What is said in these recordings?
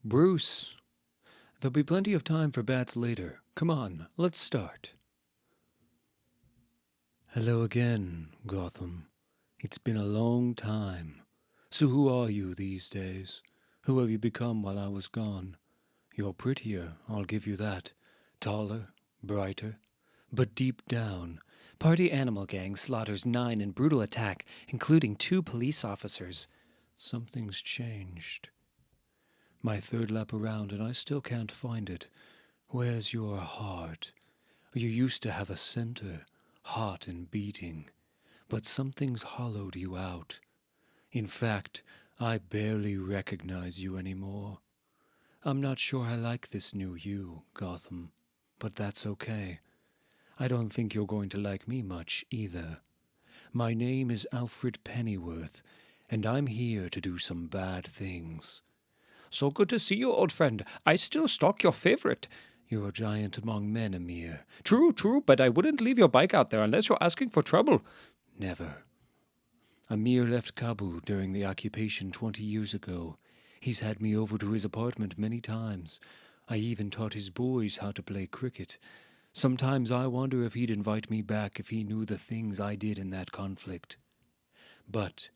Bruce, there'll be plenty of time for bats later. Come on, let's start. Hello again, Gotham. It's been a long time. So who are you these days? Who have you become while I was gone? You're prettier, I'll give you that. Taller, brighter. But deep down, party animal gang slaughters 9 in brutal attack, including 2 police officers. Something's changed. My third lap around and I still can't find it. Where's your heart? You used to have a center, hot and beating. But something's hollowed you out. In fact, I barely recognize you anymore. I'm not sure I like this new you, Gotham, but that's okay. I don't think you're going to like me much either. My name is Alfred Pennyworth, and I'm here to do some bad things. So good to see you, old friend. I still stalk your favorite. You're a giant among men, Amir. True, but I wouldn't leave your bike out there unless you're asking for trouble. Never. Amir left Kabul during the occupation 20 years ago. He's had me over to his apartment many times. I even taught his boys how to play cricket. Sometimes I wonder if he'd invite me back if he knew the things I did in that conflict. But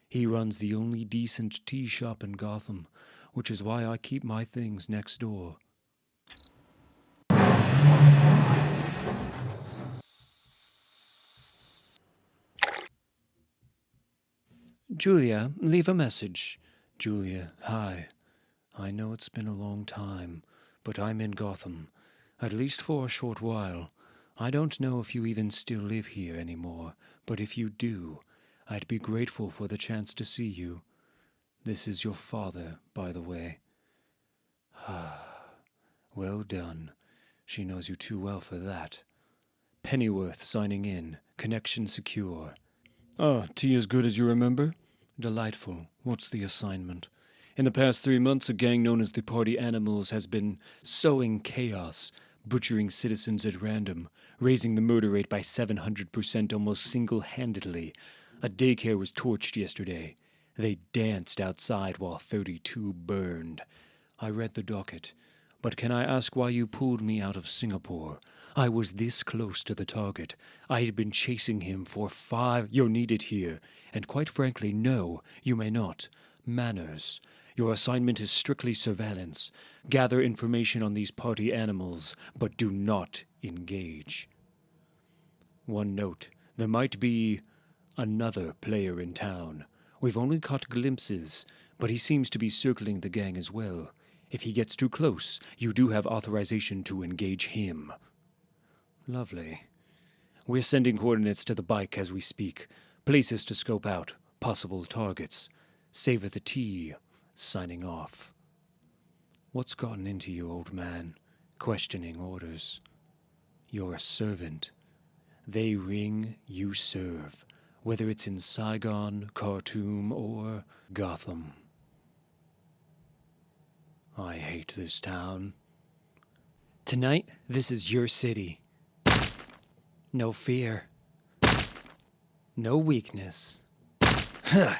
he runs the only decent tea shop in Gotham, which is why I keep my things next door. Julia, leave a message. Julia, hi. I know it's been a long time, but I'm in Gotham, at least for a short while. I don't know if you even still live here anymore, but if you do, I'd be grateful for the chance to see you. This is your father, by the way. Well done. She knows you too well for that. Pennyworth signing in. Connection secure. Tea as good as you remember? Delightful. What's the assignment? In the past 3 months, a gang known as the Party Animals has been sowing chaos, butchering citizens at random, raising the murder rate by 700% almost single-handedly. A daycare was torched yesterday. They danced outside while 32 burned. I read the docket. But can I ask why you pulled me out of Singapore? I was this close to the target. I had been chasing him for 5... You're needed here. And quite frankly, no, you may not. Manners. Your assignment is strictly surveillance. Gather information on these party animals, but do not engage. One note. There might be another player in town. We've only caught glimpses, but he seems to be circling the gang as well. If he gets too close, you do have authorization to engage him. Lovely. We're sending coordinates to the bike as we speak. Places to scope out. Possible targets. Savor the tea. Signing off. What's gotten into you, old man? Questioning orders. You're a servant. They ring, you serve. Whether it's in Saigon, Khartoum, or Gotham. I hate this town. Tonight, this is your city. No fear. No weakness. Huh.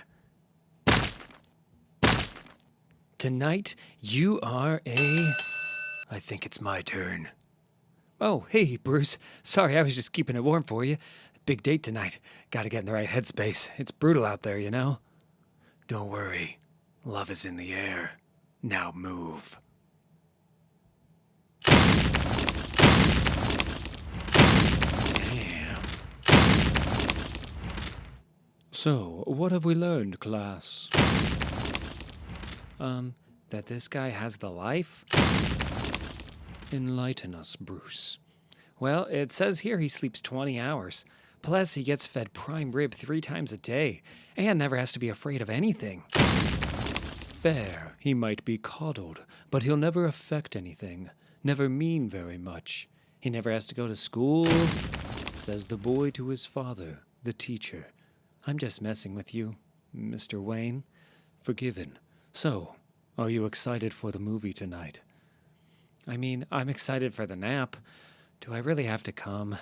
Tonight, you are I think it's my turn. Oh, hey, Bruce. Sorry, I was just keeping it warm for you. Big date tonight. Gotta get in the right headspace. It's brutal out there, you know? Don't worry. Love is in the air. Now move. Damn. So, what have we learned, class? That this guy has the life? Enlighten us, Bruce. Well, it says here he sleeps 20 hours. Plus, he gets fed prime rib 3 times a day, and never has to be afraid of anything. Fair. He might be coddled, but he'll never affect anything. Never mean very much. He never has to go to school, says the boy to his father, the teacher. I'm just messing with you, Mr. Wayne. Forgiven. So, are you excited for the movie tonight? I mean, I'm excited for the nap. Do I really have to come?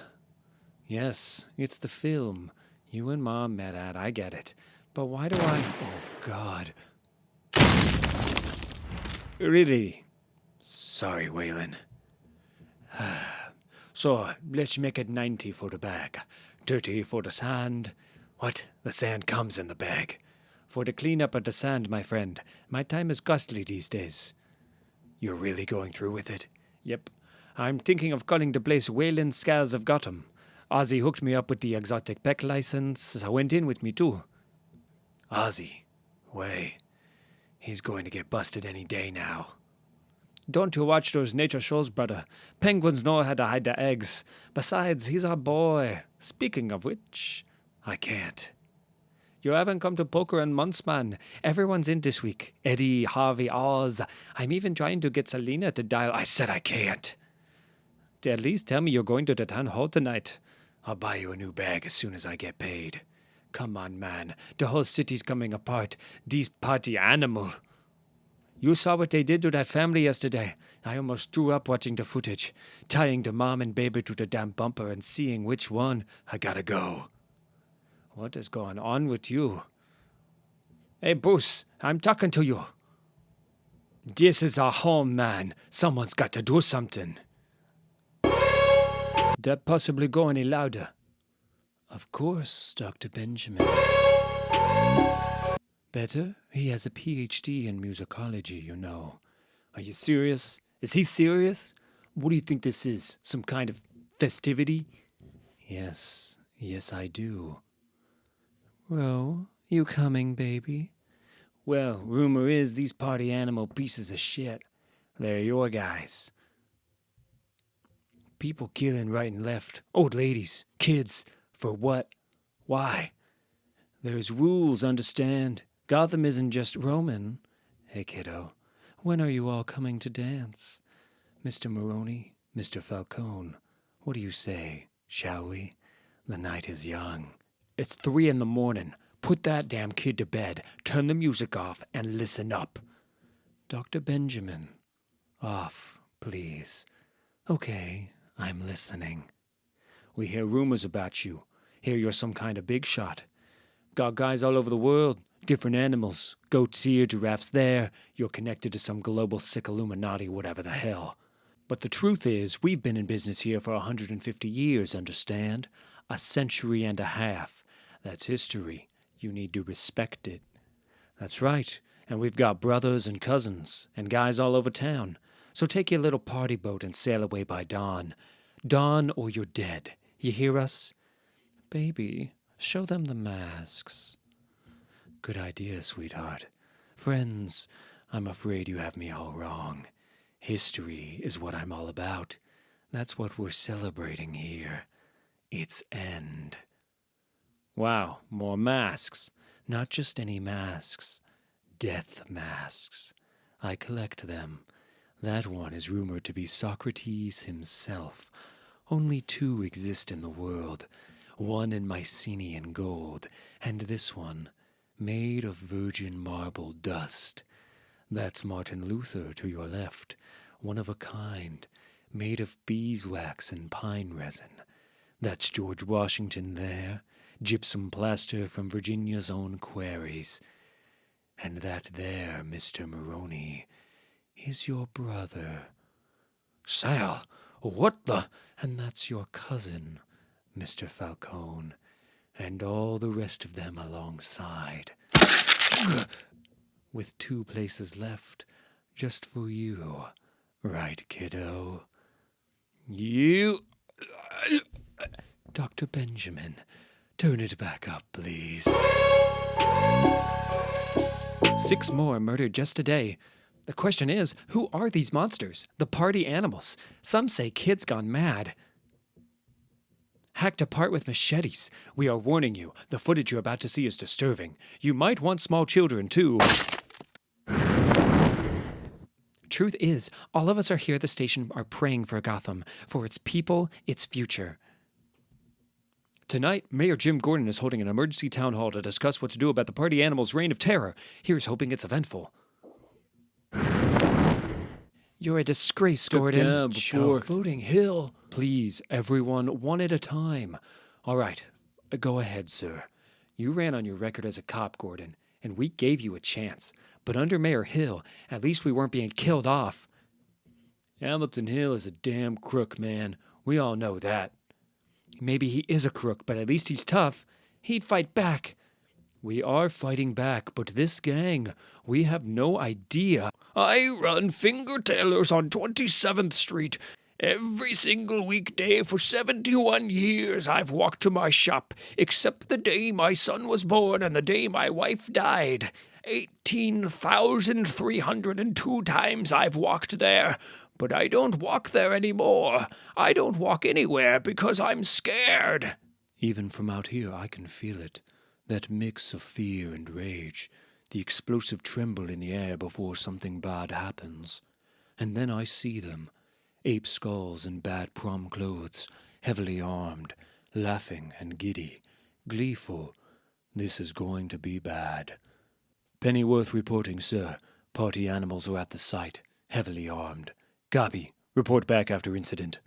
Yes, it's the film you and Mom met at, I get it. But why do I... Oh, God. Really? Sorry, Waylon. So, let's make it 90 for the bag. 30 for the sand. What? The sand comes in the bag. For the cleanup of the sand, my friend. My time is costly these days. You're really going through with it? Yep. I'm thinking of calling the place Wayland Scales of Gotham. Ozzy hooked me up with the exotic pet license, so went in with me too. Ozzy? Way. He's going to get busted any day now. Don't you watch those nature shows, brother? Penguins know how to hide their eggs. Besides, he's our boy. Speaking of which, I can't. You haven't come to poker in months, man. Everyone's in this week. Eddie, Harvey, Oz. I'm even trying to get Selena to dial. I said I can't. At least tell me you're going to the town hall tonight. I'll buy you a new bag as soon as I get paid. Come on, man. The whole city's coming apart. These party animal. You saw what they did to that family yesterday. I almost threw up watching the footage. Tying the mom and baby to the damn bumper and seeing which one. I gotta go. What is going on with you? Hey, Bruce, I'm talking to you. This is our home, man. Someone's got to do something. That possibly go any louder? Of course, Dr. Benjamin. Better? He has a PhD in musicology, you know. Are you serious? Is he serious? What do you think this is? Some kind of festivity? Yes, I do. Well, you coming, baby? Well, rumor is these party animal pieces of shit. They're your guys. People killing right and left. Old ladies, kids. For what? Why? There's rules, understand? Gotham isn't just Roman. Hey, kiddo, when are you all coming to dance? Mr. Maroney, Mr. Falcone, what do you say? Shall we? The night is young. It's 3 a.m. Put that damn kid to bed, turn the music off, and listen up. Dr. Benjamin. Off, please. Okay, I'm listening. We hear rumors about you. Hear you're some kind of big shot. Got guys all over the world, different animals. Goats here, giraffes there. You're connected to some global sick Illuminati, whatever the hell. But the truth is, we've been in business here for 150 years, understand? A century and a half. That's history. You need to respect it. That's right. And we've got brothers and cousins, and guys all over town. So take your little party boat and sail away by dawn. Dawn or you're dead. You hear us? Baby, show them the masks. Good idea, sweetheart. Friends, I'm afraid you have me all wrong. History is what I'm all about. That's what we're celebrating here. Its end. Wow, more masks. Not just any masks. Death masks. I collect them. That one is rumored to be Socrates himself. Only 2 exist in the world. One in Mycenaean gold, and this one, made of virgin marble dust. That's Martin Luther to your left, one of a kind, made of beeswax and pine resin. That's George Washington there, gypsum plaster from Virginia's own quarries. And that there, Mr. Maroney, is your brother. Sal, what the? And that's your cousin, Mr. Falcone, and all the rest of them alongside. With 2 places left, just for you. Right, kiddo? You... Dr. Benjamin, turn it back up, please. 6 more murdered just today. The question is, who are these monsters? The party animals. Some say kids gone mad. Hacked apart with machetes. We are warning you, the footage you're about to see is disturbing. You might want small children, too. Truth is, all of us are here at the station are praying for Gotham, for its people, its future. Tonight, Mayor Jim Gordon is holding an emergency town hall to discuss what to do about the party animals' reign of terror. Here's hoping it's eventful. You're a disgrace, Gordon. Voting Hill. Please, everyone, one at a time. All right, go ahead, sir. You ran on your record as a cop, Gordon, and we gave you a chance. But under Mayor Hill, at least we weren't being killed off. Hamilton Hill is a damn crook, man. We all know that. Maybe he is a crook, but at least he's tough. He'd fight back. We are fighting back, but this gang, we have no idea. I run finger tailors on 27th Street. Every single weekday for 71 years I've walked to my shop, except the day my son was born and the day my wife died. 18,302 times I've walked there, but I don't walk there anymore. I don't walk anywhere because I'm scared. Even from out here I can feel it, that mix of fear and rage, the explosive tremble in the air before something bad happens. And then I see them, ape skulls and bad prom clothes, heavily armed, laughing and giddy, gleeful. This is going to be bad. Pennyworth reporting, sir. Party animals are at the site, heavily armed. Copy. Report back after incident.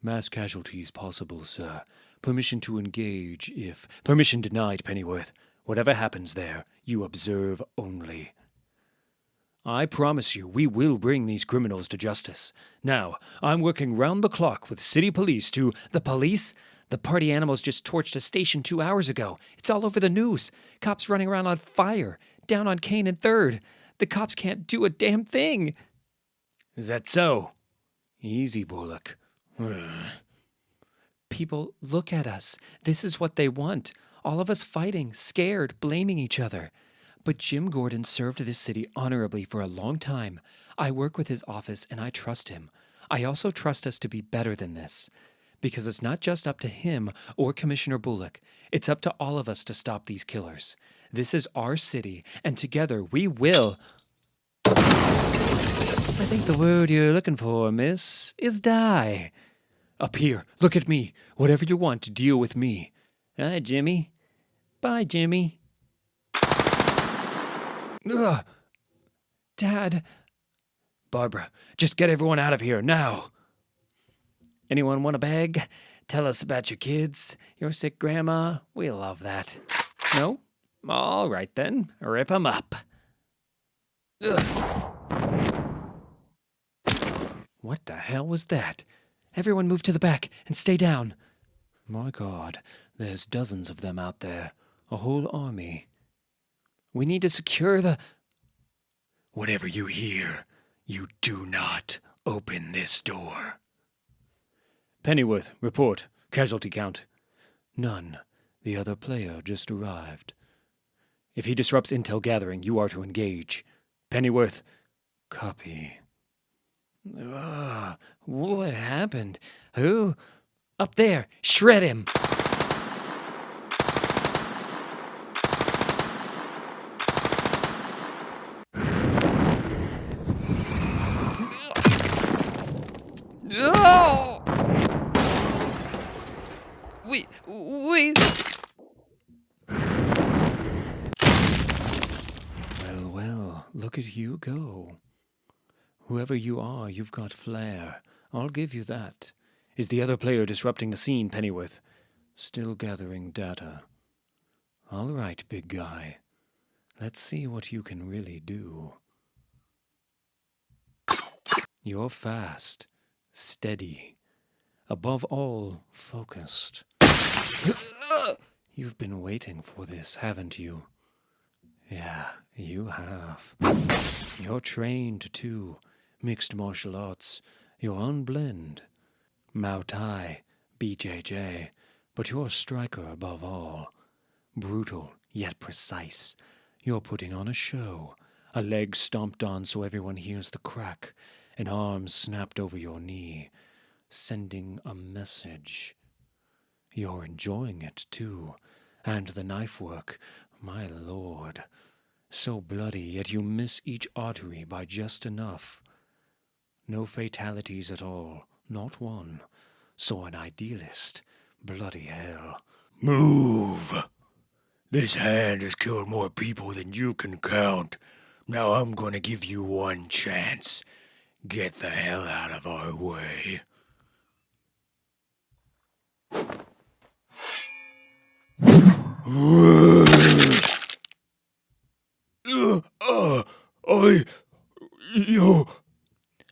Mass casualties possible, sir. Permission to engage if... Permission denied, Pennyworth. Whatever happens there, you observe only. I promise you, we will bring these criminals to justice. Now, I'm working round the clock with city police to... The police? The party animals just torched a station 2 hours ago. It's all over the news. Cops running around on fire, down on Kane and 3rd. The cops can't do a damn thing. Is that so? Easy, Bullock. People, look at us. This is what they want. All of us fighting, scared, blaming each other. But Jim Gordon served this city honorably for a long time. I work with his office and I trust him. I also trust us to be better than this. Because it's not just up to him or Commissioner Bullock. It's up to all of us to stop these killers. This is our city, and together we will... I think the word you're looking for, miss, is die. Up here, look at me. Whatever you want to deal with me. Hi, Jimmy. Bye, Jimmy. Ugh. Dad. Barbara, just get everyone out of here, now. Anyone want a bag? Tell us about your kids, your sick grandma. We love that. No? All right, then. Rip 'em up. Ugh. What the hell was that? Everyone move to the back and stay down. My God, there's dozens of them out there. A whole army. We need to secure the... Whatever you hear, you do not open this door. Pennyworth, report. Casualty count. None. The other player just arrived. If he disrupts intel gathering, you are to engage. Pennyworth, copy. What happened? Who? Up there! Shred him! No! Wait. Well, look at you go. Whoever you are, you've got flair. I'll give you that. Is the other player disrupting the scene, Pennyworth? Still gathering data. All right, big guy. Let's see what you can really do. You're fast, steady, above all, focused. You've been waiting for this, haven't you? Yeah, you have. You're trained, too. Mixed martial arts. You're on blend. Muay Thai, BJJ. But you're a striker above all. Brutal, yet precise. You're putting on a show. A leg stomped on so everyone hears the crack. An arm snapped over your knee. Sending a message. You're enjoying it, too. And the knife work, my lord. So bloody, yet you miss each artery by just enough. No fatalities at all, not one. So an idealist. Bloody hell. Move! This hand has killed more people than you can count. Now I'm gonna give you one chance. Get the hell out of our way. You.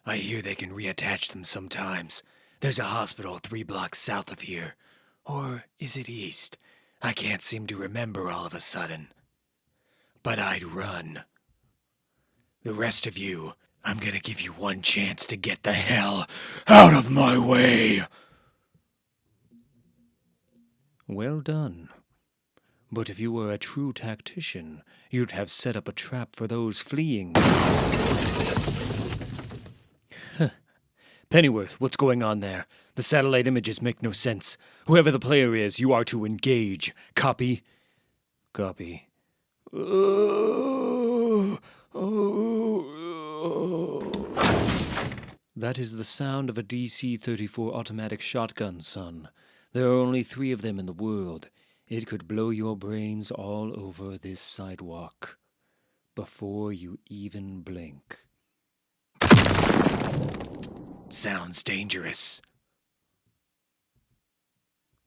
I hear they can reattach them sometimes. There's a hospital 3 blocks south of here. Or is it east? I can't seem to remember all of a sudden. But I'd run. The rest of you, I'm gonna give you one chance to get the hell out of my way. Well done. But if you were a true tactician, you'd have set up a trap for those fleeing. Pennyworth, what's going on there? The satellite images make no sense. Whoever the player is, you are to engage. Copy? Copy. That is the sound of a DC-34 automatic shotgun, son. There are only 3 of them in the world. It could blow your brains all over this sidewalk before you even blink. Sounds dangerous.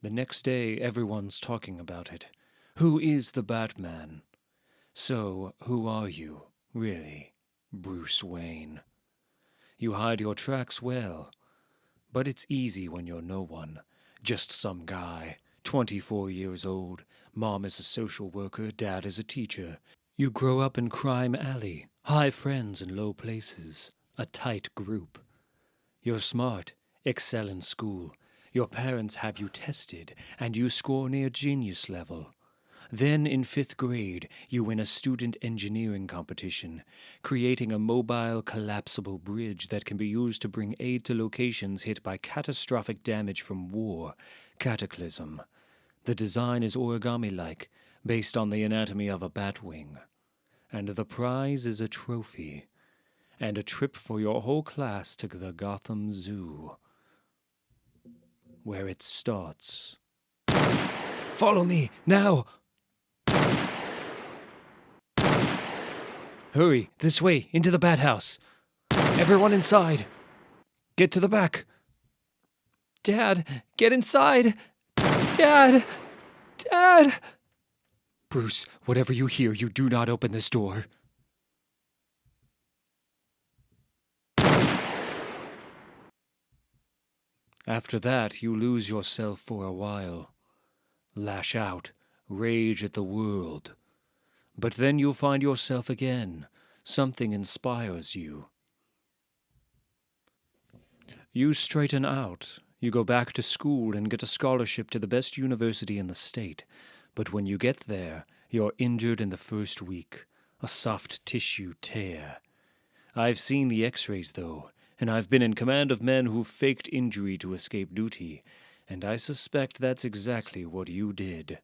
The next day, everyone's talking about it. Who is the Batman? So, who are you, really, Bruce Wayne? You hide your tracks well, but it's easy when you're no one. Just some guy, 24 years old. Mom is a social worker, dad is a teacher. You grow up in Crime Alley, high friends in low places, a tight group. You're smart, excel in school. Your parents have you tested, and you score near genius level. Then in 5th grade, you win a student engineering competition, creating a mobile, collapsible bridge that can be used to bring aid to locations hit by catastrophic damage from war, cataclysm. The design is origami-like, based on the anatomy of a batwing. And the prize is a trophy, and a trip for your whole class to the Gotham Zoo, where it starts. Follow me, now! Hurry, this way, into the bat house. Everyone inside. Get to the back. Dad, get inside. Dad! Dad! Bruce, whatever you hear, you do not open this door. After that, you lose yourself for a while. Lash out, rage at the world. But then you'll find yourself again. Something inspires you. You straighten out. You go back to school and get a scholarship to the best university in the state. But when you get there, you're injured in the first week. A soft tissue tear. I've seen the x-rays, though, and I've been in command of men who faked injury to escape duty, and I suspect that's exactly what you did.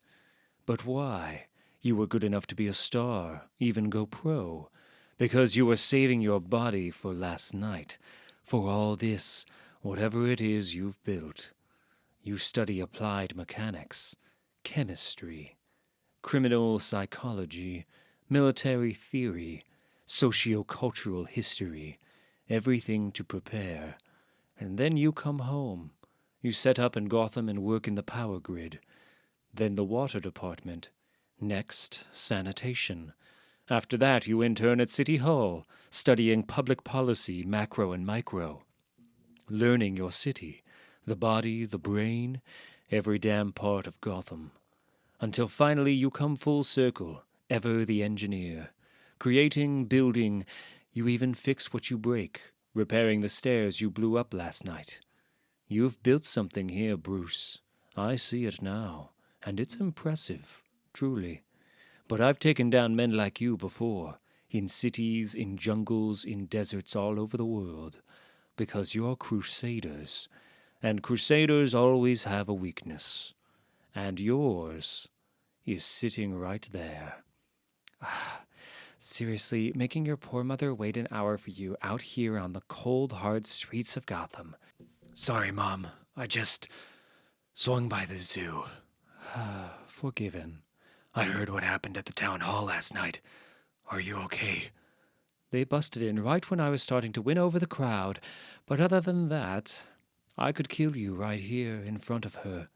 But why? You were good enough to be a star, even go pro, because you were saving your body for last night, for all this, whatever it is you've built. You study applied mechanics, chemistry, criminal psychology, military theory, socio-cultural history, everything to prepare. And then you come home. You set up in Gotham and work in the power grid. Then the water department. Next, sanitation. After that, you intern at City Hall, studying public policy, macro and micro. Learning your city, the body, the brain, every damn part of Gotham. Until finally you come full circle, ever the engineer. Creating, building, you even fix what you break, repairing the stairs you blew up last night. You've built something here, Bruce. I see it now, and it's impressive. Truly. But I've taken down men like you before, in cities, in jungles, in deserts all over the world, because you're crusaders, and crusaders always have a weakness, and yours is sitting right there. Seriously, making your poor mother wait an hour for you out here on the cold, hard streets of Gotham. Sorry, Mom. I just swung by the zoo. Forgiven. I heard what happened at the town hall last night. Are you okay? They busted in right when I was starting to win over the crowd, but other than that, I could kill you right here in front of her.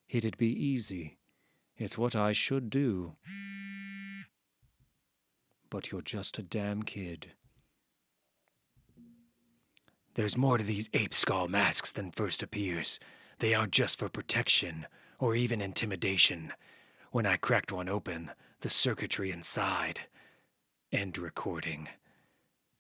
It'd be easy. It's what I should do. But you're just a damn kid. There's more to these ape skull masks than first appears. They aren't just for protection, or even intimidation. When I cracked one open, the circuitry inside. End recording.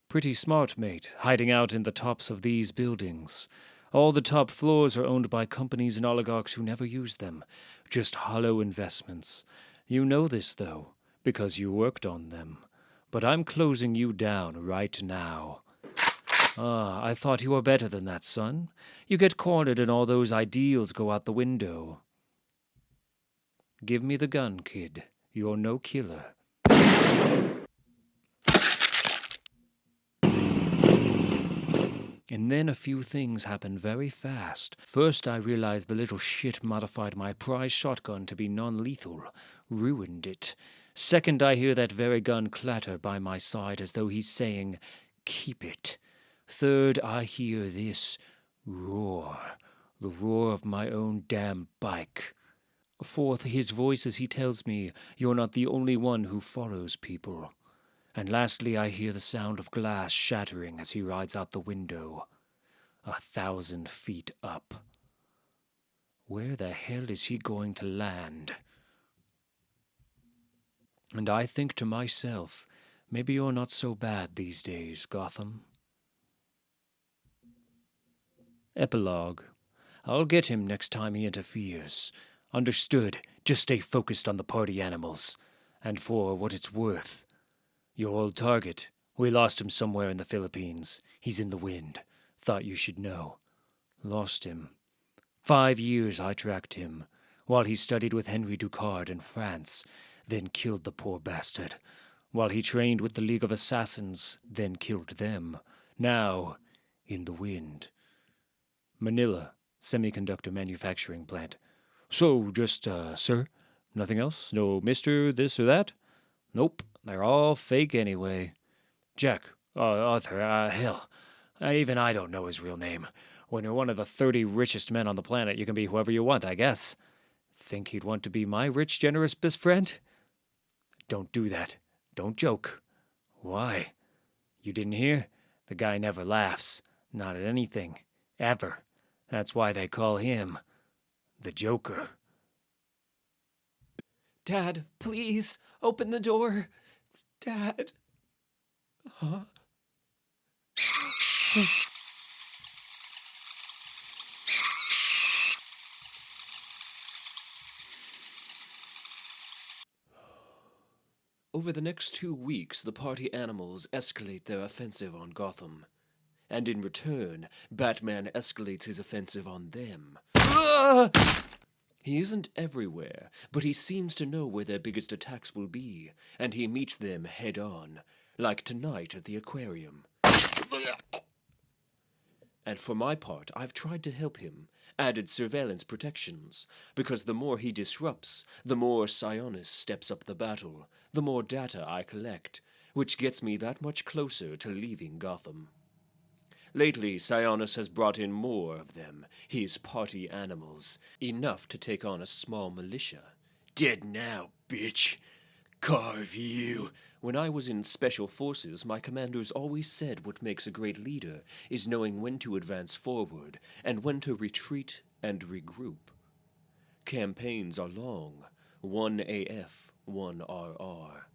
Pretty smart, mate, hiding out in the tops of these buildings. All the top floors are owned by companies and oligarchs who never use them. Just hollow investments. You know this, though, because you worked on them. But I'm closing you down right now. Ah, I thought you were better than that, son. You get cornered and all those ideals go out the window. Give me the gun, kid. You're no killer. And then a few things happened very fast. First, I realized the little shit modified my prize shotgun to be non-lethal. Ruined it. Second, I hear that very gun clatter by my side as though he's saying, "Keep it." Third, I hear this roar. The roar of my own damn bike. Fourth, his voice as he tells me, "You're not the only one who follows people." And lastly, I hear the sound of glass shattering as he rides out the window. 1,000 feet up. Where the hell is he going to land? And I think to myself, maybe you're not so bad these days, Gotham. Epilogue. I'll get him next time he interferes. Understood. Just stay focused on the party animals. And for what it's worth, your old target, we lost him somewhere in the Philippines. He's in the wind. Thought you should know. Lost him. 5 years I tracked him, while he studied with Henry Ducard in France, then killed the poor bastard. While he trained with the League of Assassins, then killed them. Now, in the wind. Manila, semiconductor manufacturing plant. So, just, sir? Nothing else? No Mr. this or that? Nope, they're all fake anyway. Jack, Arthur, hell. Even I don't know his real name. When you're one of the 30 richest men on the planet, you can be whoever you want, I guess. Think he'd want to be my rich, generous best friend? Don't do that. Don't joke. Why? You didn't hear? The guy never laughs. Not at anything. Ever. That's why they call him the Joker. Dad, please, open the door. Dad. Huh? Over the next 2 weeks, the party animals escalate their offensive on Gotham. And in return, Batman escalates his offensive on them. He isn't everywhere, but he seems to know where their biggest attacks will be, and he meets them head-on, like tonight at the aquarium. And for my part, I've tried to help him, added surveillance protections, because the more he disrupts, the more Sionis steps up the battle, the more data I collect, which gets me that much closer to leaving Gotham. Lately, Sionis has brought in more of them, his party animals, enough to take on a small militia. Dead now, bitch. Carve you. When I was in Special Forces, my commanders always said what makes a great leader is knowing when to advance forward and when to retreat and regroup. Campaigns are long. 1 AF, 1 RR.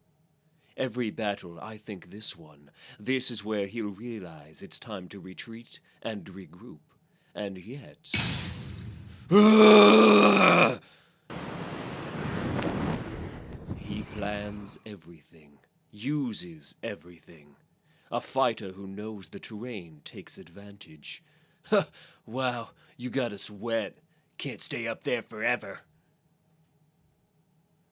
Every battle, I think this one. This is where he'll realize it's time to retreat and regroup. And yet... He plans everything, uses everything. A fighter who knows the terrain takes advantage. Wow, you got us wet. Can't stay up there forever.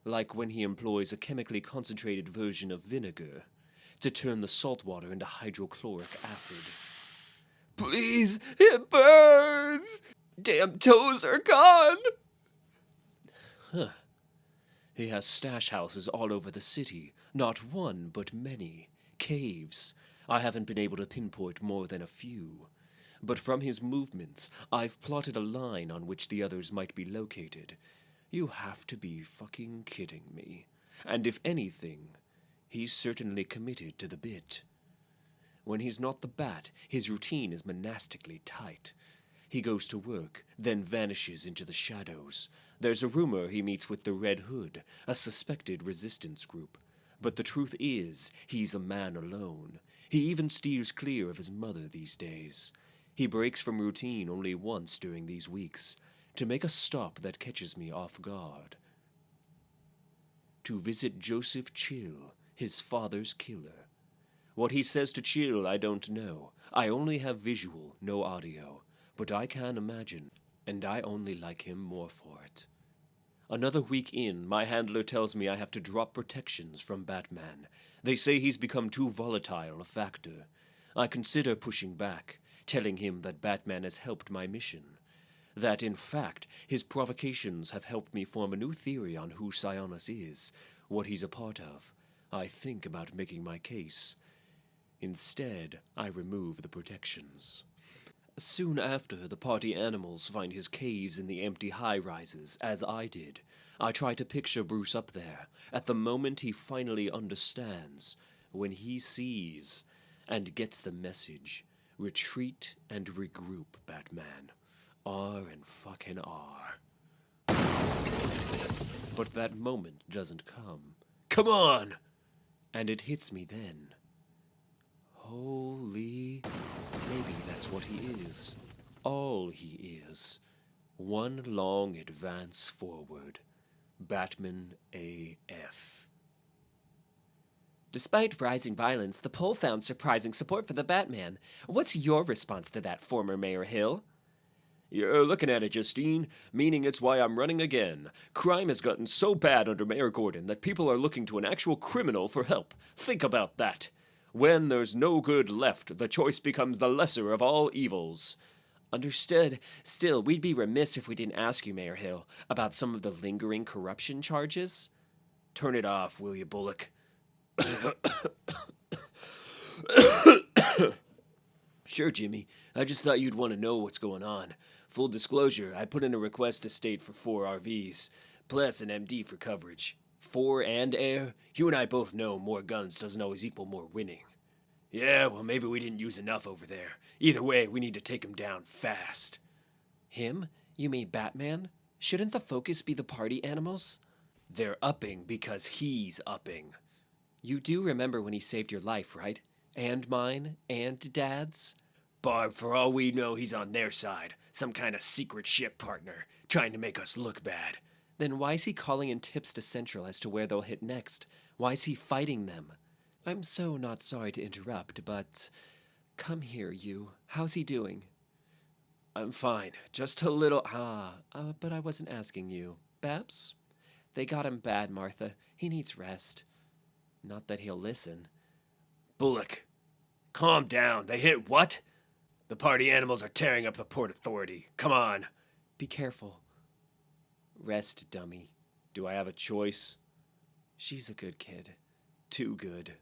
Like when he employs a chemically concentrated version of vinegar to turn the salt water into hydrochloric acid. Please, it burns! Damn toes are gone! Huh. He has stash houses all over the city, not one, but many. Caves. I haven't been able to pinpoint more than a few. But from his movements, I've plotted a line on which the others might be located. You have to be fucking kidding me. And if anything, he's certainly committed to the bit. When he's not the Bat, his routine is monastically tight. He goes to work, then vanishes into the shadows. There's a rumor he meets with the Red Hood, a suspected resistance group. But the truth is, he's a man alone. He even steers clear of his mother these days. He breaks from routine only once during these weeks, to make a stop that catches me off guard. To visit Joseph Chill, his father's killer. What he says to Chill I don't know. I only have visual, no audio. But I can imagine, and I only like him more for it. Another week in, my handler tells me I have to drop protections from Batman. They say he's become too volatile a factor. I consider pushing back, telling him that Batman has helped my mission. That, in fact, his provocations have helped me form a new theory on who Sionis is, what he's a part of. I think about making my case. Instead, I remove the protections. Soon after, the party animals find his caves in the empty high-rises, as I did. I try to picture Bruce up there, at the moment he finally understands, when he sees, and gets the message. Retreat and regroup, Batman. R and fucking R. But that moment doesn't come. Come on! And it hits me then. Holy... Maybe that's what he is. All he is. One long advance forward. Batman AF. Despite rising violence, the poll found surprising support for the Batman. What's your response to that, former Mayor Hill? You're looking at it, Justine, meaning it's why I'm running again. Crime has gotten so bad under Mayor Gordon that people are looking to an actual criminal for help. Think about that. When there's no good left, the choice becomes the lesser of all evils. Understood. Still, we'd be remiss if we didn't ask you, Mayor Hill, about some of the lingering corruption charges. Turn it off, will you, Bullock? Sure, Jimmy. I just thought you'd want to know what's going on. Full disclosure, I put in a request to state for 4 RVs, plus an MD for coverage. 4 and air? You and I both know more guns doesn't always equal more winning. Yeah, well, maybe we didn't use enough over there. Either way, we need to take him down fast. Him? You mean Batman? Shouldn't the focus be the party animals? They're upping because he's upping. You do remember when he saved your life, right? And mine, and Dad's? Barb, for all we know, he's on their side. Some kind of secret ship partner, trying to make us look bad. Then why is he calling in tips to Central as to where they'll hit next? Why is he fighting them? I'm so not sorry to interrupt, but... Come here, you. How's he doing? I'm fine. Just a little... But I wasn't asking you. Babs? They got him bad, Martha. He needs rest. Not that he'll listen. Bullock, calm down. They hit what? The party animals are tearing up the Port Authority. Come on. Be careful. Rest, dummy. Do I have a choice? She's a good kid. Too good.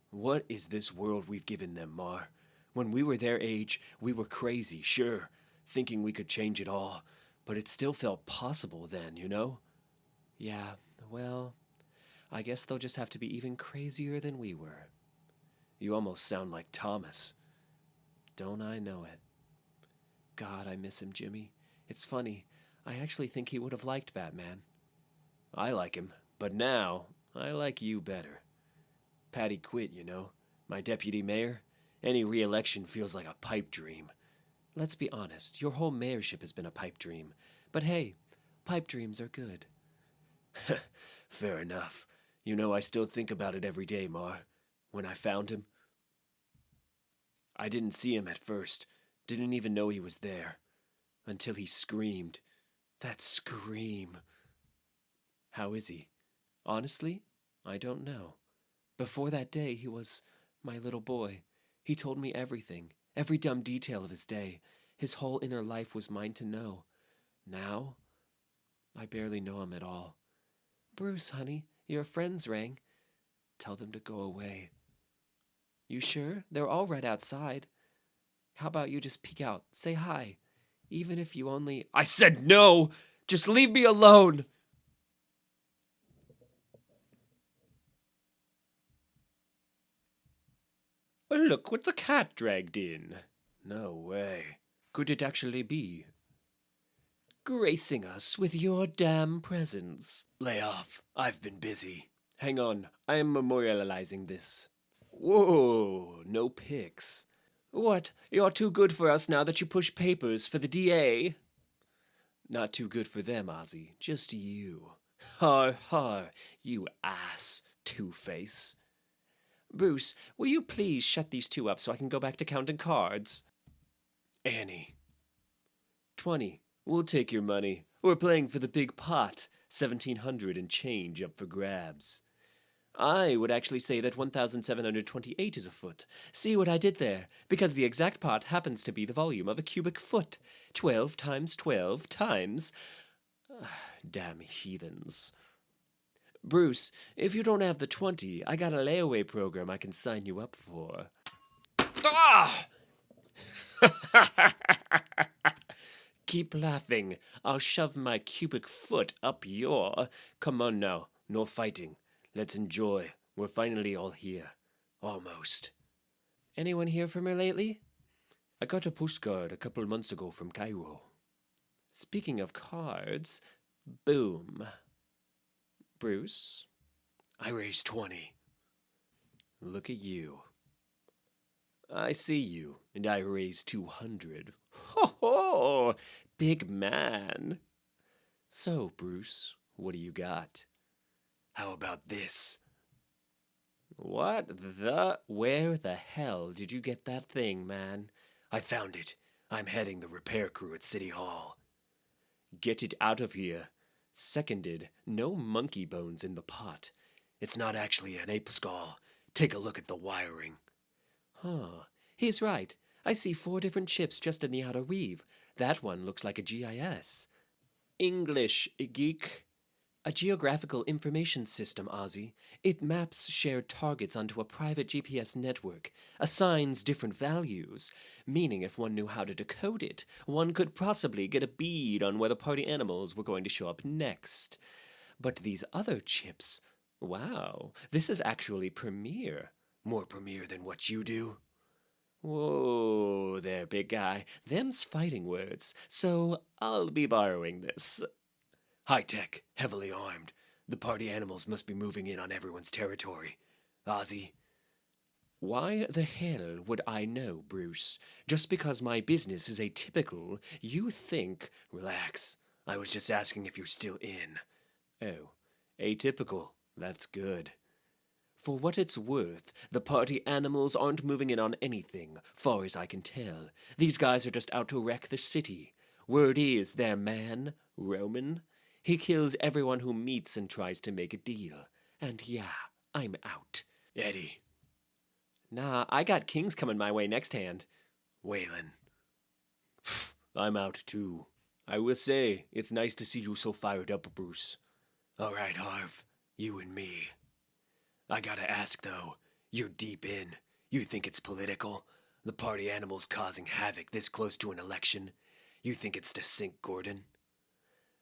What is this world we've given them, Mar? When we were their age, we were crazy, sure, thinking we could change it all, but it still felt possible then, you know? Yeah, well, I guess they'll just have to be even crazier than we were. You almost sound like Thomas. Don't I know it? God, I miss him, Jimmy. It's funny. I actually think he would have liked Batman. I like him, but now I like you better. Patty quit, you know. My deputy mayor. Any re-election feels like a pipe dream. Let's be honest. Your whole mayorship has been a pipe dream. But hey, pipe dreams are good. Fair enough. You know, I still think about it every day, Mar. When I found him, I didn't see him at first. Didn't even know he was there. Until he screamed. That scream. How is he? Honestly, I don't know. Before that day, he was my little boy. He told me everything, every dumb detail of his day. His whole inner life was mine to know. Now, I barely know him at all. Bruce, honey, your friends rang. Tell them to go away. You sure? They're all right outside. How about you just peek out, say hi, even if you only... I said no! Just leave me alone! Oh, look what the cat dragged in. No way. Could it actually be? Gracing us with your damn presence. Lay off. I've been busy. Hang on, I am memorializing this. Whoa, no pics. What, you're too good for us now that you push papers for the DA? Not too good for them, Ozzy, just you. Har har, you ass, Two-Face. Bruce, will you please shut these two up so I can go back to counting cards? Annie. 20. We'll take your money. We're playing for the big pot. 1,700 and change up for grabs. I would actually say that 1,728 is a foot. See what I did there? Because the exact pot happens to be the volume of a cubic foot. 12 times 12 times... Damn heathens. Bruce, if you don't have the 20, I got a layaway program I can sign you up for. Ah! Keep laughing. I'll shove my cubic foot up your... Come on now. No fighting. Let's enjoy. We're finally all here. Almost. Anyone hear from her lately? I got a postcard a couple months ago from Cairo. Speaking of cards, boom. Bruce? I raised 20. Look at you. I see you, and I raised 200. Ho ho! Big man. So, Bruce, what do you got? How about this? What the... Where the hell did you get that thing, man? I found it. I'm heading the repair crew at City Hall. Get it out of here. Seconded, no monkey bones in the pot. It's not actually an ape skull. Take a look at the wiring. Huh. He's right. I see 4 different chips just in the outer weave. That one looks like a GIS. English, geek. A geographical information system, Ozzy. It maps shared targets onto a private GPS network, assigns different values, meaning if one knew how to decode it, one could possibly get a bead on where the party animals were going to show up next. But these other chips, wow, this is actually premier. More premier than what you do? Whoa there, big guy. Them's fighting words, so I'll be borrowing this. High-tech, heavily armed. The party animals must be moving in on everyone's territory. Ozzy? Why the hell would I know, Bruce? Just because my business is atypical, you think... Relax. I was just asking if you're still in. Oh, atypical. That's good. For what it's worth, the party animals aren't moving in on anything, far as I can tell. These guys are just out to wreck the city. Word is, their man, Roman, he kills everyone who meets and tries to make a deal. And yeah, I'm out. Eddie. Nah, I got kings coming my way next hand. Waylon. I'm out too. I will say, it's nice to see you so fired up, Bruce. All right, Harv. You and me. I gotta ask, though. You're deep in. You think it's political? The party animals causing havoc this close to an election? You think it's to sink Gordon?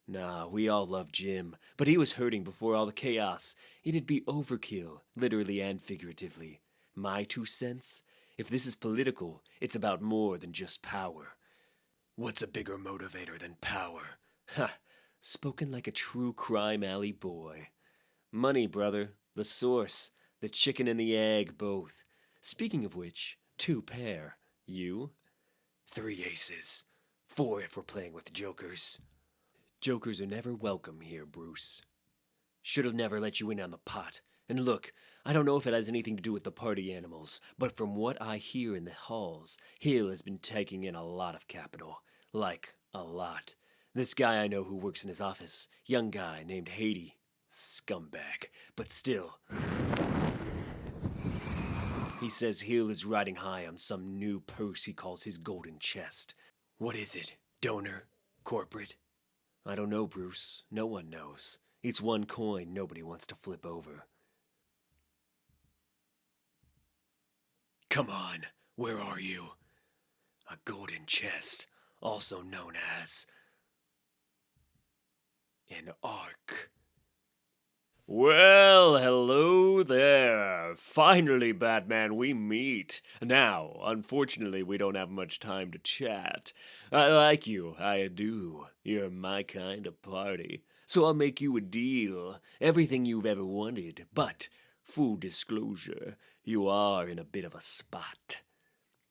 Nah, we all love Jim, but he was hurting before all the chaos. It'd be overkill, literally and figuratively. My 2 cents? If this is political, it's about more than just power. What's a bigger motivator than power? Ha! Spoken like a true crime alley boy. Money, brother. The source. The chicken and the egg, both. Speaking of which, 2 pair. You? 3 aces. 4 if we're playing with jokers. Jokers are never welcome here, Bruce. Should've never let you in on the pot. And look, I don't know if it has anything to do with the party animals, but from what I hear in the halls, Hill has been taking in a lot of capital. Like, a lot. This guy I know who works in his office, young guy named Haiti. Scumbag, but still. He says Hill is riding high on some new purse he calls his golden chest. What is it? Donor? Corporate? I don't know, Bruce. No one knows. It's one coin nobody wants to flip over. Come on, where are you? A golden chest, also known as an ark. Well, hello there. Finally, Batman, we meet. Now, unfortunately, we don't have much time to chat. I like you, I do. You're my kind of party. So I'll make you a deal. Everything you've ever wanted. But, full disclosure, you are in a bit of a spot.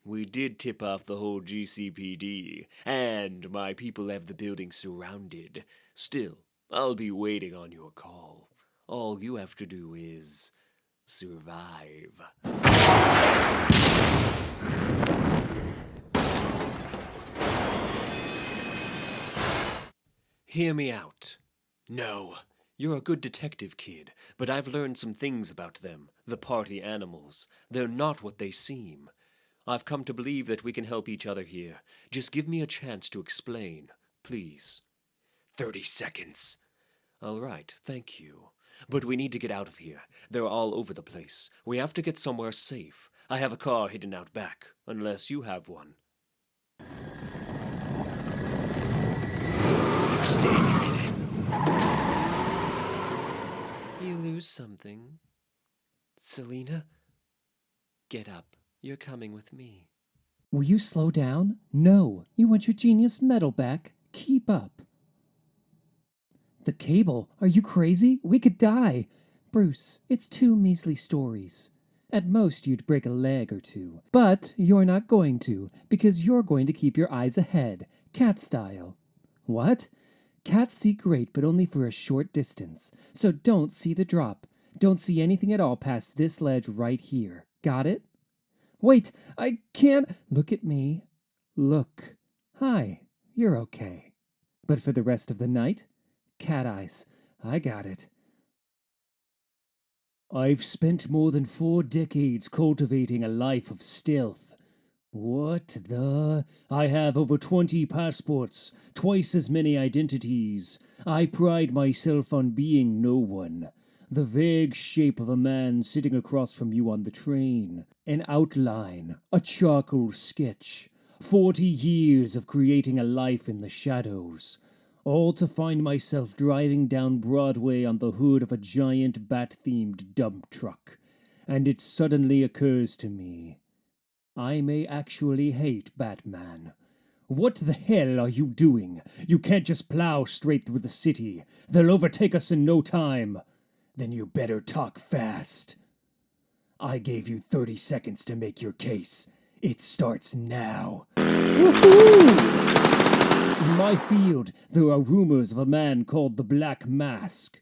We did tip off the whole GCPD, and my people have the building surrounded. Still, I'll be waiting on your call. All you have to do is survive. Hear me out. No, you're a good detective, kid, but I've learned some things about them, the party animals. They're not what they seem. I've come to believe that we can help each other here. Just give me a chance to explain, please. 30 seconds. All right, thank you. But we need to get out of here. They're all over the place. We have to get somewhere safe. I have a car hidden out back, unless you have one. You lose something. Selina? Get up. You're coming with me. Will you slow down? No. You want your genius medal back? Keep up. The cable? Are you crazy? We could die. Bruce, it's 2 measly stories. At most, you'd break a leg or 2. But you're not going to, because you're going to keep your eyes ahead, cat style. What? Cats see great, but only for a short distance. So don't see the drop. Don't see anything at all past this ledge right here. Got it? Wait, I can't. Look at me. Look. Hi, you're okay. But for the rest of the night? Cat eyes. I got it. I've spent more than 4 decades cultivating a life of stealth. What the? I have over 20 passports, twice as many identities. I pride myself on being no one. The vague shape of a man sitting across from you on the train. An outline, a charcoal sketch. 40 years of creating a life in the shadows. All to find myself driving down Broadway on the hood of a giant bat-themed dump truck. And it suddenly occurs to me, I may actually hate Batman. What the hell are you doing? You can't just plow straight through the city. They'll overtake us in no time. Then you better talk fast. I gave you 30 seconds to make your case. It starts now. Woohoo! In my field, there are rumors of a man called the Black Mask.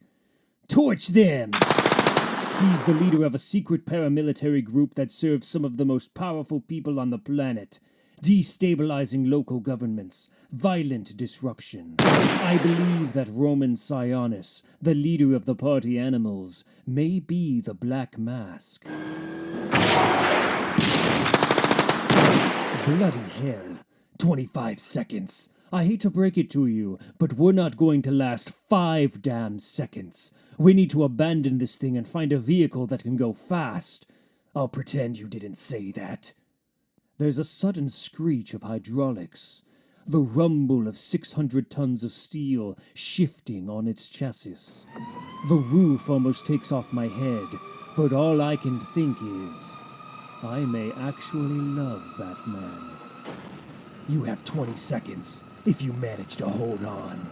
Torch them! He's the leader of a secret paramilitary group that serves some of the most powerful people on the planet. Destabilizing local governments. Violent disruption. I believe that Roman Sionis, the leader of the party animals, may be the Black Mask. Bloody hell. 25 seconds. I hate to break it to you, but we're not going to last 5 damn seconds. We need to abandon this thing and find a vehicle that can go fast. I'll pretend you didn't say that. There's a sudden screech of hydraulics. The rumble of 600 tons of steel shifting on its chassis. The roof almost takes off my head, but all I can think is, I may actually love Batman. You have 20 seconds, if you manage to hold on.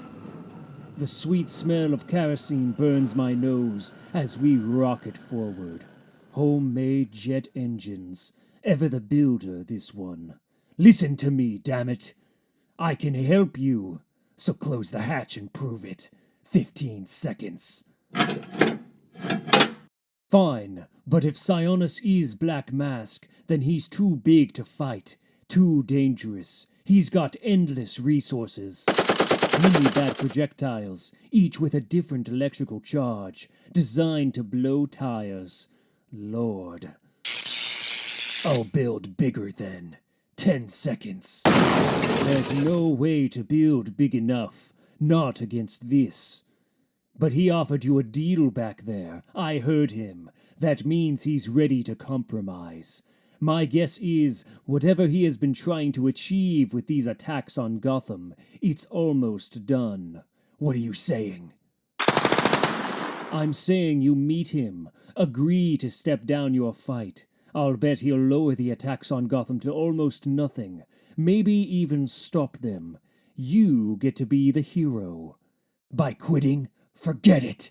The sweet smell of kerosene burns my nose as we rocket forward. Homemade jet engines. Ever the builder, this one. Listen to me, damn it. I can help you. So close the hatch and prove it. 15 seconds. Fine, but if Sionis is Black Mask, then he's too big to fight. Too dangerous. He's got endless resources. Mini bat projectiles, each with a different electrical charge, designed to blow tires. Lord. I'll build bigger then. 10 seconds. There's no way to build big enough. Not against this. But he offered you a deal back there. I heard him. That means he's ready to compromise. My guess is, whatever he has been trying to achieve with these attacks on Gotham, it's almost done. What are you saying? I'm saying you meet him. Agree to step down your fight. I'll bet he'll lower the attacks on Gotham to almost nothing. Maybe even stop them. You get to be the hero. By quitting? Forget it.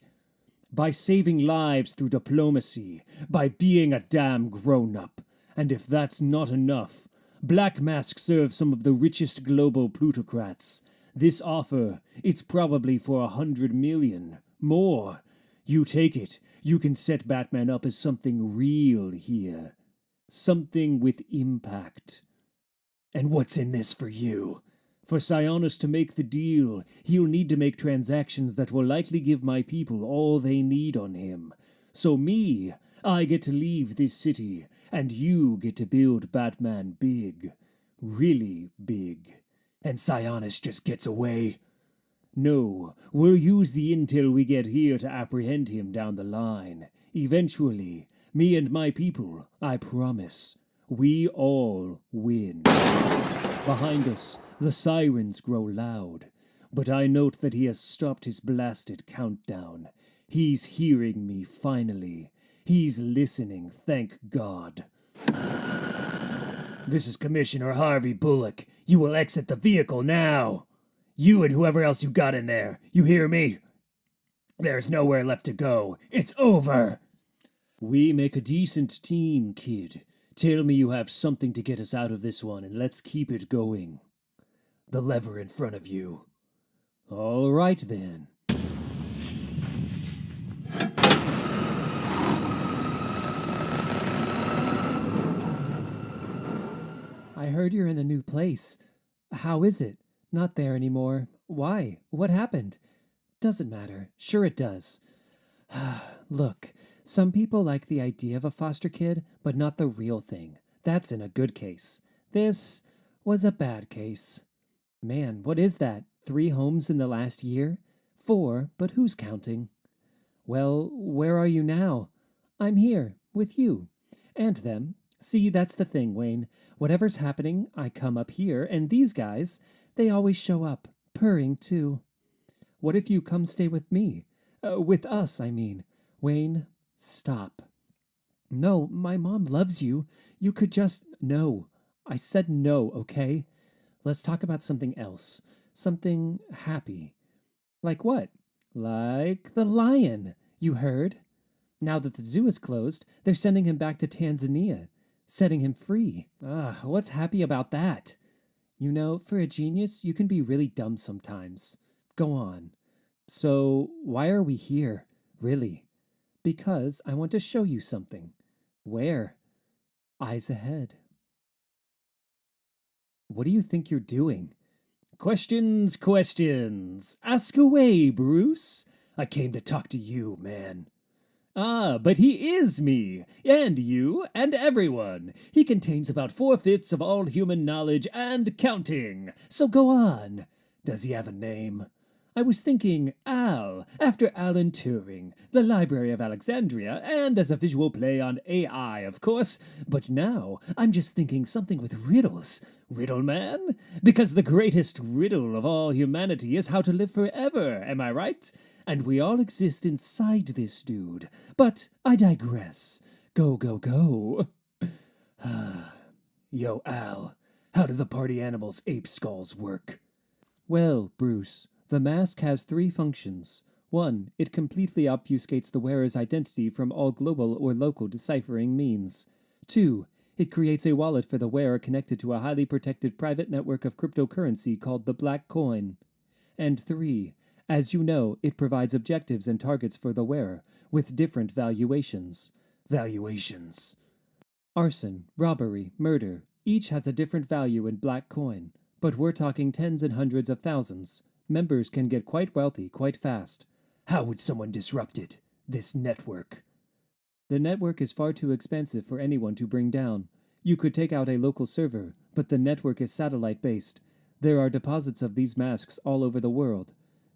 By saving lives through diplomacy. By being a damn grown-up. And if that's not enough, Black Mask serves some of the richest global plutocrats. This offer, it's probably for 100 million. More. You take it. You can set Batman up as something real here. Something with impact. And what's in this for you? For Sionis to make the deal, he'll need to make transactions that will likely give my people all they need on him. So me, I get to leave this city, and you get to build Batman big. Really big. And Sionis just gets away? No, we'll use the intel we get here to apprehend him down the line. Eventually, me and my people, I promise, we all win. Behind us, the sirens grow loud, but I note that he has stopped his blasted countdown. He's hearing me finally. He's listening, thank God. This is Commissioner Harvey Bullock. You will exit the vehicle now. You and whoever else you got in there. You hear me? There's nowhere left to go. It's over. We make a decent team, kid. Tell me you have something to get us out of this one, and let's keep it going. The lever in front of you. All right, then. I heard you're in a new place. How is it? Not there anymore. Why? What happened? Doesn't matter. Sure it does. Look, some people like the idea of a foster kid, but not the real thing. That's in a good case. This was a bad case. Man, what is that? 3 homes in the last year? 4, but who's counting? Well, where are you now? I'm here, with you. And them. See, that's the thing, Wayne. Whatever's happening, I come up here, and these guys, they always show up, purring too. What if you come stay with me? With us, I mean. Wayne, stop. No, my mom loves you. You could just... No. I said no, okay? Let's talk about something else. Something happy. Like what? Like the lion, you heard? Now that the zoo is closed, they're sending him back to Tanzania. Setting him free. What's happy about that? You know, for a genius, you can be really dumb sometimes. Go on. So, why are we here? Really? Because I want to show you something. Where? Eyes ahead. What do you think you're doing? Questions, questions. Ask away, Bruce. I came to talk to you, man. But he is me, and you, and everyone. He contains about 4/5 of all human knowledge and counting. So go on. Does he have a name? I was thinking Al, after Alan Turing, the Library of Alexandria, and as a visual play on AI, of course. But now I'm just thinking something with riddles. Riddle man? Because the greatest riddle of all humanity is how to live forever, am I right? And we all exist inside this dude. But I digress. Go, go, go. Yo, Al, how do the party animals' ape skulls work? Well, Bruce, the mask has 3 functions. 1, it completely obfuscates the wearer's identity from all global or local deciphering means. 2, it creates a wallet for the wearer connected to a highly protected private network of cryptocurrency called the Black Coin. And 3, as you know, it provides objectives and targets for the wearer, with different valuations. Valuations. Arson, robbery, murder, each has a different value in Black Coin. But we're talking tens and hundreds of thousands. Members can get quite wealthy quite fast. How would someone disrupt it? This network? The network is far too expensive for anyone to bring down. You could take out a local server, but the network is satellite-based. There are deposits of these masks all over the world.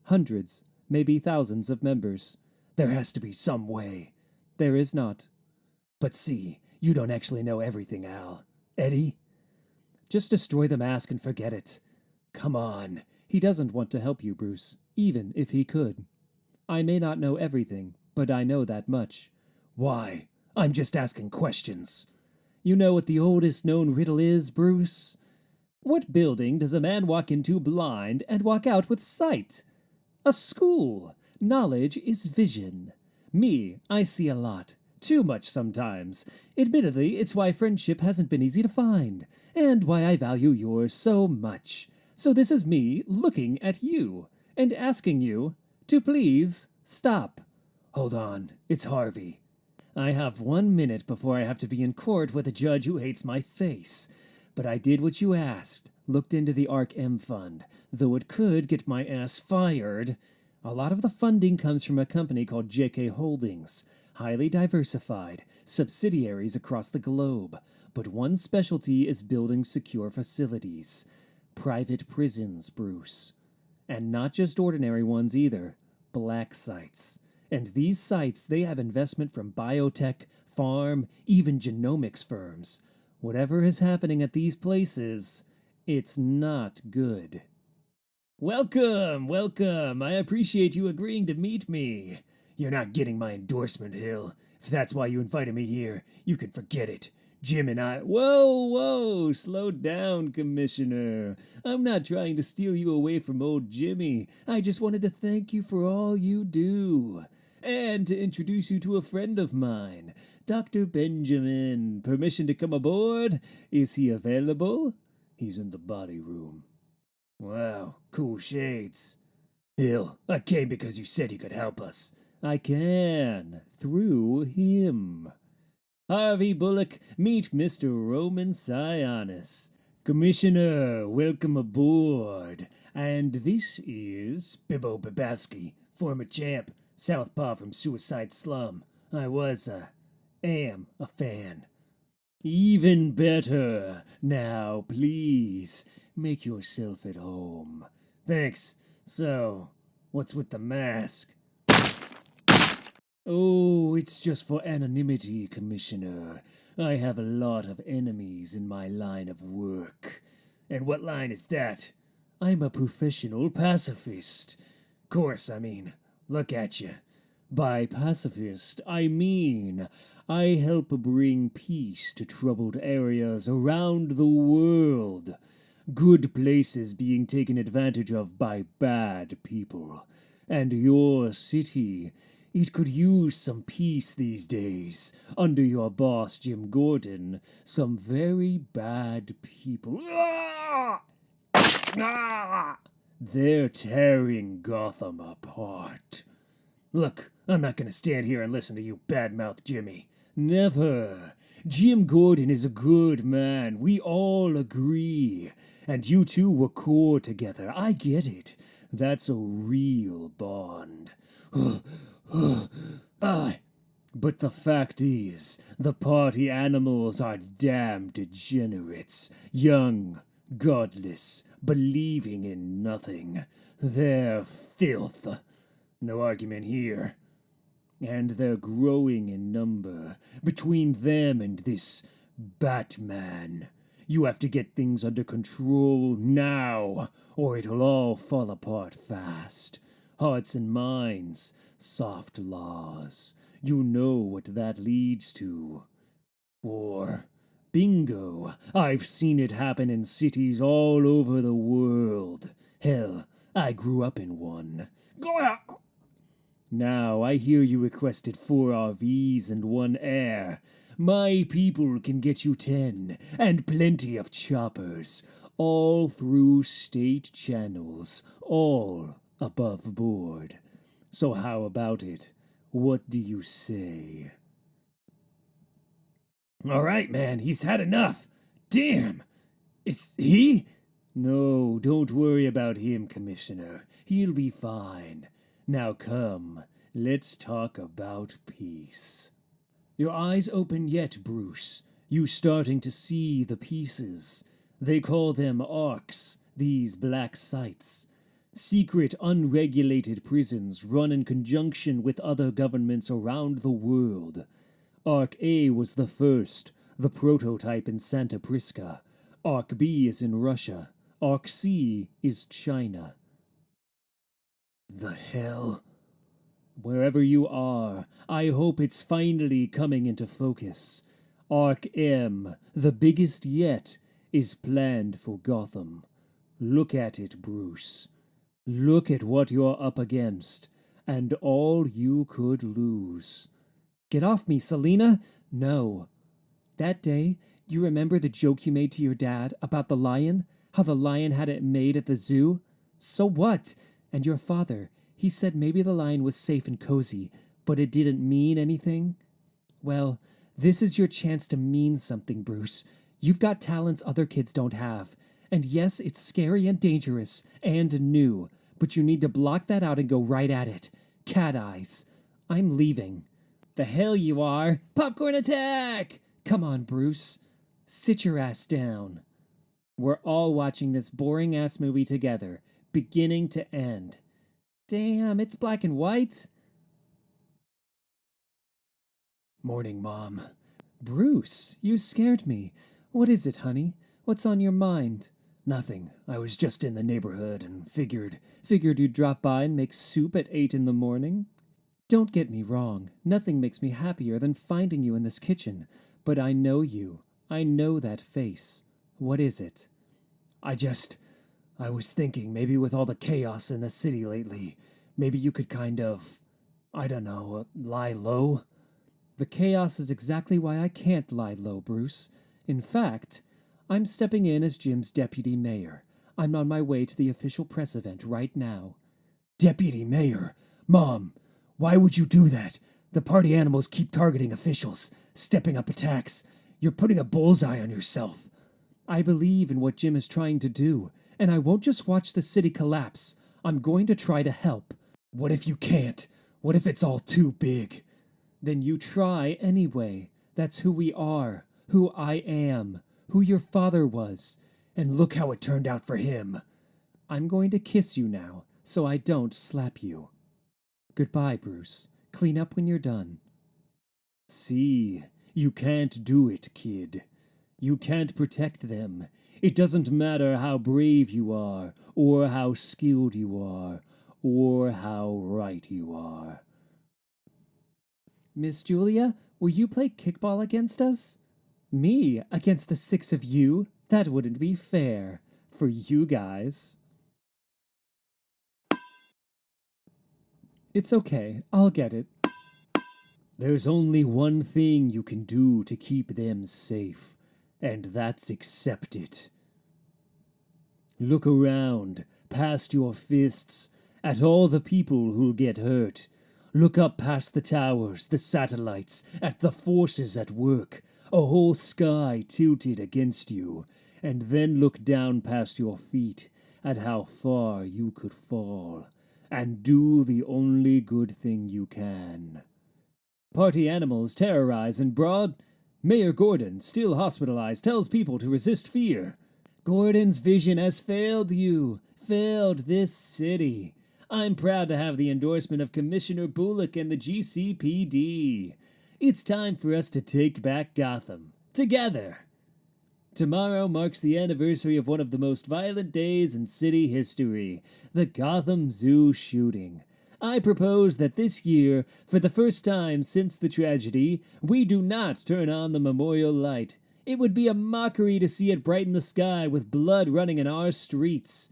Hundreds, maybe thousands of members. There has to be some way. There is not. But see, you don't actually know everything, Al. Eddie? Just destroy the mask and forget it. Come on. He doesn't want to help you, Bruce, even if he could. I may not know everything, but I know that much. Why? I'm just asking questions. You know what the oldest known riddle is, Bruce? What building does a man walk into blind and walk out with sight? A school. Knowledge is vision. Me, I see a lot. Too much sometimes. Admittedly, it's why friendship hasn't been easy to find, and why I value yours so much. So this is me looking at you, and asking you to please stop. Hold on, it's Harvey. I have 1 minute before I have to be in court with a judge who hates my face. But I did what you asked, looked into the ARC M fund, though it could get my ass fired. A lot of the funding comes from a company called JK Holdings, highly diversified, subsidiaries across the globe, but one specialty is building secure facilities. Private prisons, Bruce. And not just ordinary ones either, black sites. And these sites, they have investment from biotech, farm, even genomics firms. Whatever is happening at these places, it's not good. Welcome, welcome. I appreciate you agreeing to meet me. You're not getting my endorsement, Hill. If that's why you invited me here, you can forget it. Jim and I... Whoa, slow down, Commissioner. I'm not trying to steal you away from old Jimmy. I just wanted to thank you for all you do. And to introduce you to a friend of mine, Dr. Benjamin. Permission to come aboard? Is he available? He's in the body room. Wow, cool shades. Hill, I came because you said you could help us. I can, through him. Harvey Bullock, meet Mr. Roman Sionis. Commissioner, welcome aboard. And this is Bibbo Babowski, former champ, southpaw from Suicide Slum. I am a fan. Even better. Now, please, make yourself at home. Thanks. So, what's with the mask? Oh, it's just for anonymity, Commissioner. I have a lot of enemies in my line of work. And what line is that? I'm a professional pacifist. Course, look at you. By pacifist, I mean I help bring peace to troubled areas around the world. Good places being taken advantage of by bad people. And your city, it could use some peace these days. Under your boss, Jim Gordon, some very bad people. They're tearing Gotham apart. Look, I'm not gonna stand here and listen to you badmouth Jimmy. Never. Jim Gordon is a good man. We all agree. And you two were core together. I get it. That's a real bond. But the fact is, the party animals are damn degenerates. Young, godless, believing in nothing. They're filth. No argument here. And they're growing in number. Between them and this Batman. You have to get things under control now, or it'll all fall apart fast. Hearts and minds, soft laws. You know what that leads to. War. Bingo. I've seen it happen in cities all over the world. Hell, I grew up in one. Now, I hear you requested 4 RVs and 1 air. My people can get you 10, and plenty of choppers, all through state channels, all above board. So how about it? What do you say? All right, man, he's had enough. Damn! Is he? No, don't worry about him, Commissioner. He'll be fine. Now come, let's talk about peace. Your eyes open yet, Bruce. You starting to see the pieces. They call them ARCs, these black sites. Secret, unregulated prisons run in conjunction with other governments around the world. Arc A was the first, the prototype in Santa Prisca. Arc B is in Russia. Arc C is China. The hell? Wherever you are, I hope it's finally coming into focus. Arc M, the biggest yet, is planned for Gotham. Look at it, Bruce. Look at what you're up against, and all you could lose. Get off me, Selina! No. That day, you remember the joke you made to your dad about the lion? How the lion had it made at the zoo? So what? And your father, he said maybe the lion was safe and cozy, but it didn't mean anything? Well, this is your chance to mean something, Bruce. You've got talents other kids don't have. And yes, it's scary and dangerous and new, but you need to block that out and go right at it. Cat eyes. I'm leaving. The hell you are! Popcorn attack! Come on, Bruce. Sit your ass down. We're all watching this boring-ass movie together, beginning to end. Damn, it's black and white. Morning, Mom. Bruce, you scared me. What is it, honey? What's on your mind? Nothing. I was just in the neighborhood and figured you'd drop by and make soup at 8 in the morning. Don't get me wrong. Nothing makes me happier than finding you in this kitchen. But I know you. I know that face. What is it? I was thinking maybe with all the chaos in the city lately, maybe you could kind of, I don't know, lie low? The chaos is exactly why I can't lie low, Bruce. In fact, I'm stepping in as Jim's deputy mayor. I'm on my way to the official press event right now. Deputy mayor? Mom, why would you do that? The party animals keep targeting officials, stepping up attacks. You're putting a bullseye on yourself. I believe in what Jim is trying to do, and I won't just watch the city collapse. I'm going to try to help. What if you can't? What if it's all too big? Then you try anyway. That's who we are, who I am, who your father was. And look how it turned out for him. I'm going to kiss you now, so I don't slap you. Goodbye, Bruce. Clean up when you're done. See, you can't do it, kid. You can't protect them. It doesn't matter how brave you are, or how skilled you are, or how right you are. Miss Julia, will you play kickball against us? Me against the 6 of you? That wouldn't be fair. For you guys. It's okay. I'll get it. There's only one thing you can do to keep them safe, and that's accept it. Look around, past your fists, at all the people who'll get hurt. Look up past the towers, the satellites, at the forces at work, a whole sky tilted against you, and then look down past your feet at how far you could fall, and do the only good thing you can. Party animals terrorize and Broad. Mayor Gordon, still hospitalized, tells people to resist fear. Gordon's vision has failed you, failed this city. I'm proud to have the endorsement of Commissioner Bullock and the GCPD. It's time for us to take back Gotham. Together. Tomorrow marks the anniversary of one of the most violent days in city history, the Gotham Zoo shooting. I propose that this year, for the first time since the tragedy, we do not turn on the memorial light. It would be a mockery to see it brighten the sky with blood running in our streets.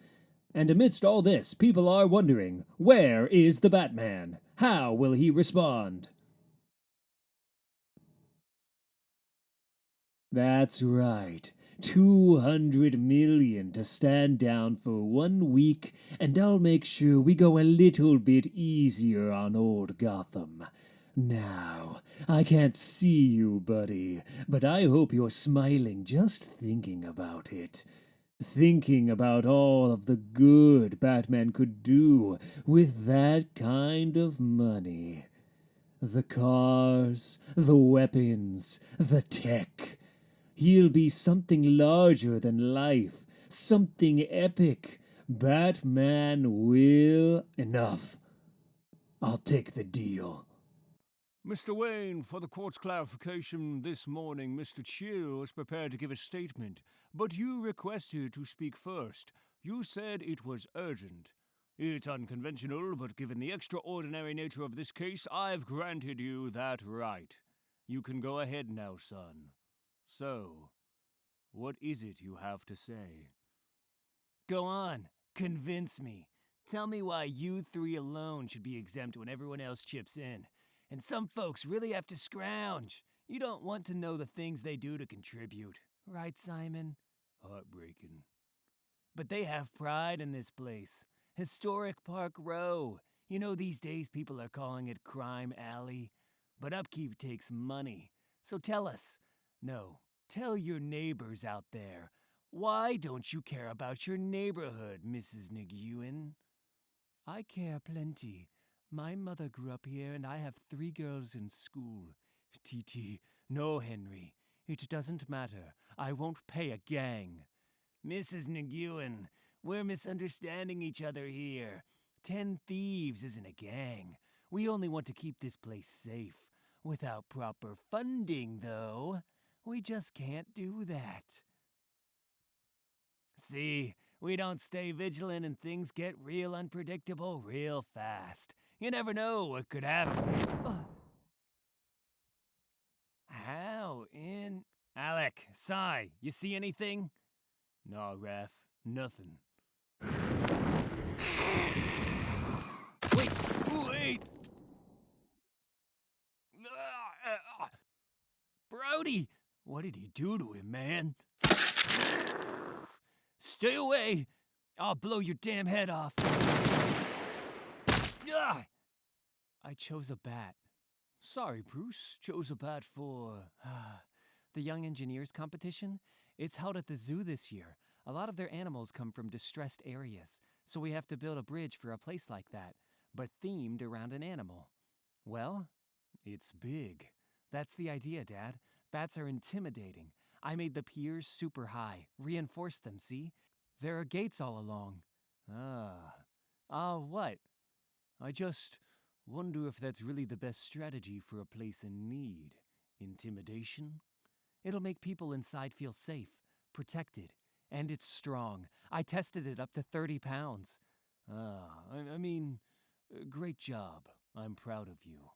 And amidst all this, people are wondering, where is the Batman? How will he respond? That's right. 200 million to stand down for 1 week, and I'll make sure we go a little bit easier on old Gotham. Now, I can't see you, buddy, but I hope you're smiling just thinking about it. Thinking about all of the good Batman could do with that kind of money. The cars, the weapons, the tech. He'll be something larger than life, something epic. Batman will... Enough. I'll take the deal. Mr. Wayne, for the court's clarification this morning, Mr. Chill was prepared to give a statement, but you requested to speak first. You said it was urgent. It's unconventional, but given the extraordinary nature of this case, I've granted you that right. You can go ahead now, son. So, what is it you have to say? Go on. Convince me. Tell me why you three alone should be exempt when everyone else chips in. And some folks really have to scrounge. You don't want to know the things they do to contribute. Right, Simon? Heartbreaking. But they have pride in this place. Historic Park Row. You know these days people are calling it Crime Alley. But upkeep takes money. So tell us. No, tell your neighbors out there. Why don't you care about your neighborhood, Mrs. McEwen? I care plenty. My mother grew up here and I have 3 girls in school. T.T. No, Henry. It doesn't matter. I won't pay a gang. Mrs. McEwen, we're misunderstanding each other here. 10 Thieves isn't a gang. We only want to keep this place safe. Without proper funding, though, we just can't do that. See, we don't stay vigilant and things get real unpredictable real fast. You never know what could happen. How in... Alec, Cy, you see anything? Nah, Raph, nothing. Wait! Brody! What did he do to him, man? Stay away! I'll blow your damn head off. I chose a bat. Sorry, Bruce. Chose a bat for... the Young Engineers competition? It's held at the zoo this year. A lot of their animals come from distressed areas, so we have to build a bridge for a place like that, but themed around an animal. Well, it's big. That's the idea, Dad. Bats are intimidating. I made the piers super high, reinforced them, see? There are gates all along. What? I just wonder if that's really the best strategy for a place in need. Intimidation? It'll make people inside feel safe, protected, and it's strong. I tested it up to 30 pounds. Great job. I'm proud of you.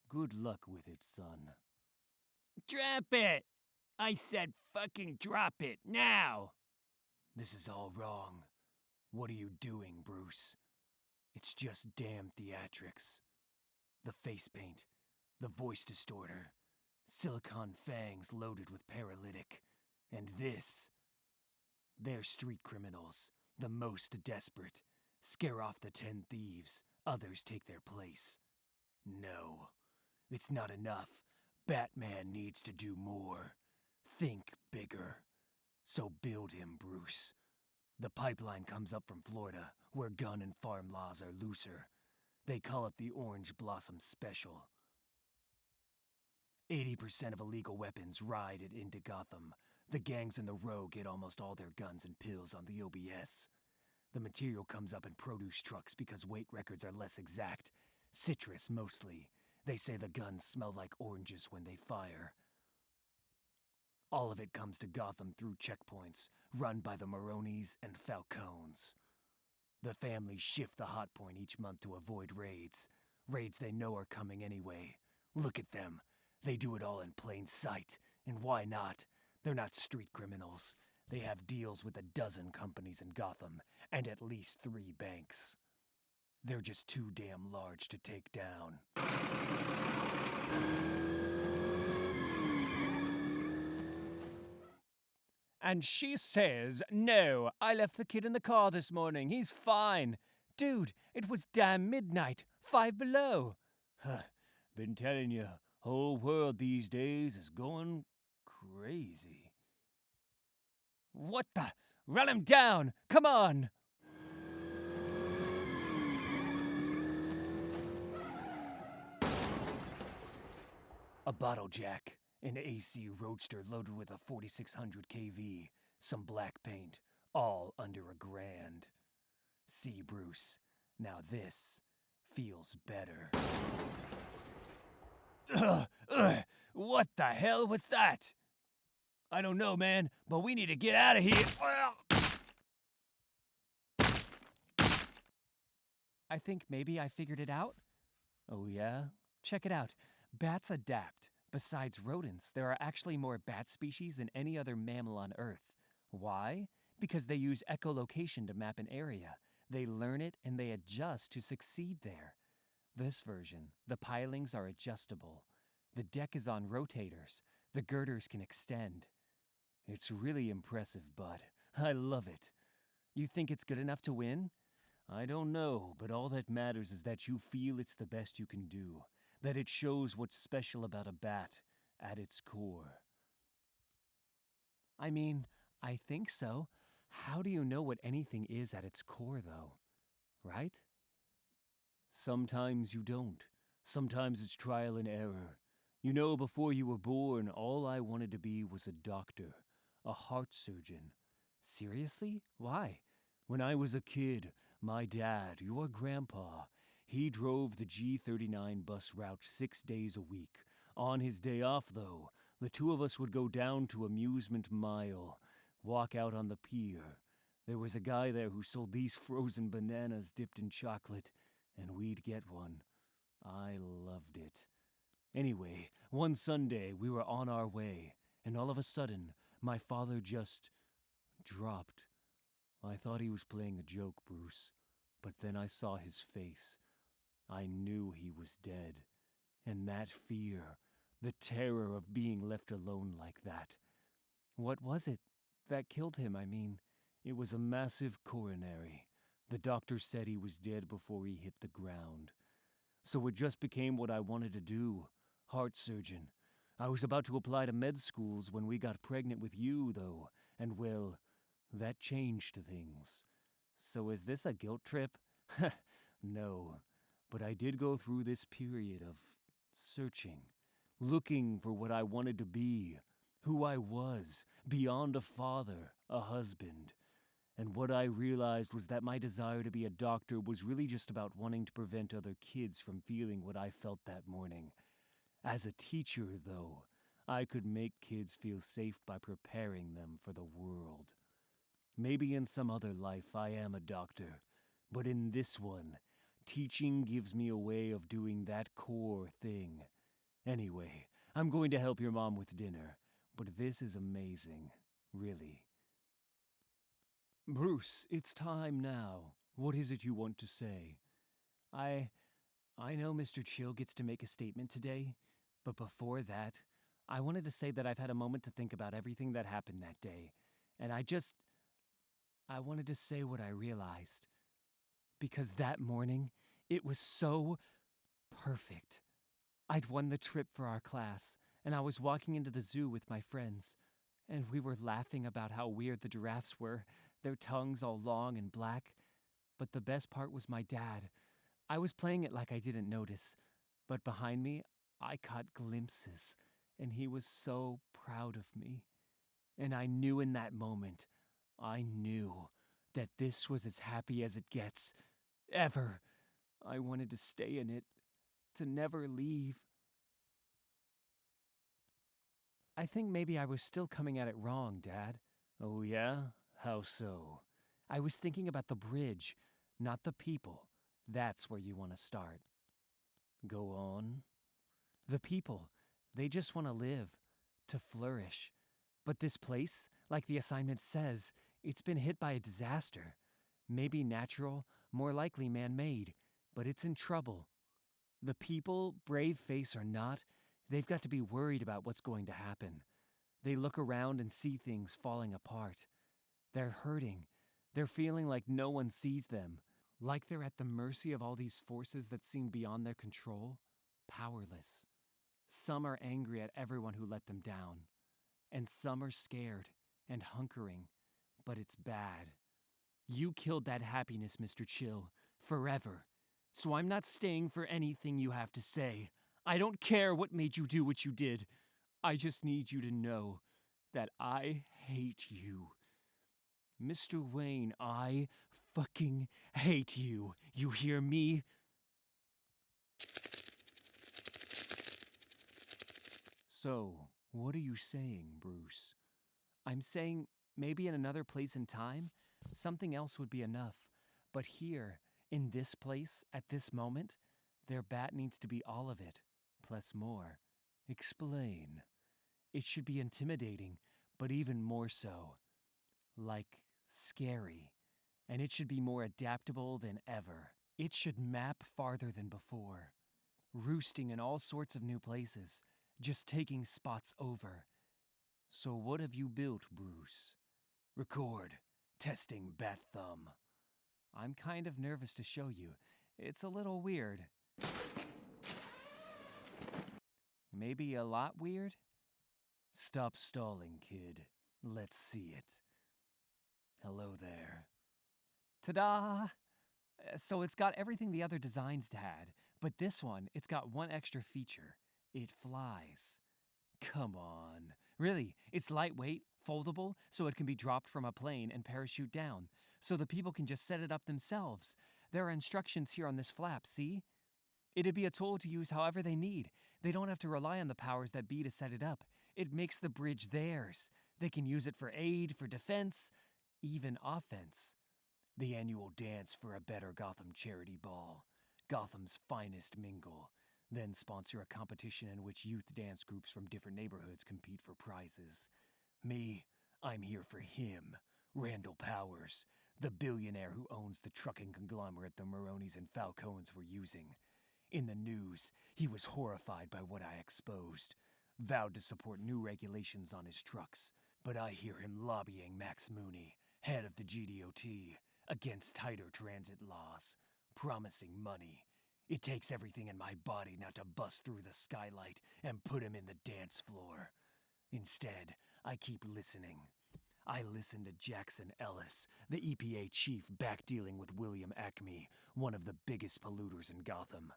Good luck with it, son. Drop it! I said fucking drop it, now! This is all wrong. What are you doing, Bruce? It's just damn theatrics. The face paint, the voice distorter, silicon fangs loaded with paralytic, and this. They're street criminals, the most desperate. Scare off the 10 thieves, others take their place. No, it's not enough. Batman needs to do more. Think bigger. So build him, Bruce. The pipeline comes up from Florida, where gun and farm laws are looser. They call it the Orange Blossom Special. 80% of illegal weapons ride it into Gotham. The gangs in the row get almost all their guns and pills on the OBS. The material comes up in produce trucks because weight records are less exact. Citrus, mostly. They say the guns smell like oranges when they fire. All of it comes to Gotham through checkpoints, run by the Maronis and Falcones. The families shift the hot point each month to avoid raids. Raids they know are coming anyway. Look at them. They do it all in plain sight. And why not? They're not street criminals. They have deals with 12 companies in Gotham, and at least 3 banks. They're just too damn large to take down. And she says, no, I left the kid in the car this morning. He's fine. Dude, it was damn midnight. 5 below. Been telling you, whole world these days is going crazy. What the? Run him down! Come on! A bottle jack, an AC roadster loaded with a 4600 kV, some black paint, all under $1,000. See, Bruce, now this feels better. What the hell was that? I don't know, man, but we need to get out of here. I think maybe I figured it out. Oh, yeah? Check it out. Bats adapt. Besides rodents, there are actually more bat species than any other mammal on Earth. Why? Because they use echolocation to map an area. They learn it and they adjust to succeed there. This version, the pilings are adjustable. The deck is on rotators. The girders can extend. It's really impressive, bud. I love it. You think it's good enough to win? I don't know, but all that matters is that you feel it's the best you can do. That it shows what's special about a bat at its core. I mean, I think so. How do you know what anything is at its core, though? Right? Sometimes you don't. Sometimes it's trial and error. You know, before you were born, all I wanted to be was a doctor, a heart surgeon. Seriously? Why? When I was a kid, my dad, your grandpa, he drove the G39 bus route 6 days a week. On his day off, though, the two of us would go down to Amusement Mile, walk out on the pier. There was a guy there who sold these frozen bananas dipped in chocolate, and we'd get one. I loved it. Anyway, one Sunday we were on our way, and all of a sudden, my father just dropped. I thought he was playing a joke, Bruce, but then I saw his face. I knew he was dead. And that fear, the terror of being left alone like that. What was it that killed him, I mean? It was a massive coronary. The doctor said he was dead before he hit the ground. So it just became what I wanted to do. Heart surgeon. I was about to apply to med schools when we got pregnant with you, though, and well, that changed things. So is this a guilt trip? No, but I did go through this period of searching, looking for what I wanted to be, who I was, beyond a father, a husband. And what I realized was that my desire to be a doctor was really just about wanting to prevent other kids from feeling what I felt that morning. As a teacher, though, I could make kids feel safe by preparing them for the world. Maybe in some other life I am a doctor, but in this one, teaching gives me a way of doing that core thing. Anyway, I'm going to help your mom with dinner, but this is amazing, really. Bruce, it's time now. What is it you want to say? I know Mr. Chill gets to make a statement today, but before that, I wanted to say that I've had a moment to think about everything that happened that day, and I wanted to say what I realized. Because that morning, it was so perfect. I'd won the trip for our class, and I was walking into the zoo with my friends, and we were laughing about how weird the giraffes were, their tongues all long and black. But the best part was my dad. I was playing it like I didn't notice, but behind me, I caught glimpses, and he was so proud of me. And I knew in that moment, I knew that this was as happy as it gets. Ever. I wanted to stay in it, to never leave. I think maybe I was still coming at it wrong, Dad. Oh, yeah? How so? I was thinking about the bridge, not the people. That's where you want to start. Go on. The people, they just want to live, to flourish. But this place, like the assignment says, it's been hit by a disaster. Maybe natural, more likely man-made, but it's in trouble. The people, brave face or not, they've got to be worried about what's going to happen. They look around and see things falling apart. They're hurting. They're feeling like no one sees them, like they're at the mercy of all these forces that seem beyond their control, powerless. Some are angry at everyone who let them down, and some are scared and hunkering, but it's bad. You killed that happiness, Mr. Chill, forever. So I'm not staying for anything you have to say. I don't care what made you do what you did. I just need you to know that I hate you. Mr. Wayne, I fucking hate you. You hear me? So, what are you saying, Bruce? I'm saying maybe in another place and time, something else would be enough. But here, In this place, at this moment, their bat needs to be all of it, plus more. Explain. It should be intimidating, but even more so. Like, scary. And it should be more adaptable than ever. It should map farther than before. Roosting in all sorts of new places, just taking spots over. So what have you built, Bruce? Record. Testing bat thumb. I'm kind of nervous to show you. It's a little weird. Maybe a lot weird? Stop stalling, kid. Let's see it. Hello there. Ta-da! So it's got everything the other designs had, but this one, it's got one extra feature. It flies. Come on. Really, it's lightweight, foldable, so it can be dropped from a plane and parachute down, so the people can just set it up themselves. There are instructions here on this flap, see? It'd be a tool to use however they need. They don't have to rely on the powers that be to set it up. It makes the bridge theirs. They can use it for aid, for defense, even offense. The annual dance for a better Gotham charity ball. Gotham's finest mingle. Then sponsor a competition in which youth dance groups from different neighborhoods compete for prizes. Me, I'm here for him, Randall Powers, the billionaire who owns the trucking conglomerate the Maronis and Falcones were using. In the news, he was horrified by what I exposed, vowed to support new regulations on his trucks, but I hear him lobbying Max Mooney, head of the GDOT, against tighter transit laws, promising money. It takes everything in my body not to bust through the skylight and put him in the dance floor. Instead, I keep listening. I listen to Jackson Ellis, the EPA chief backdealing with William Acme, one of the biggest polluters in Gotham.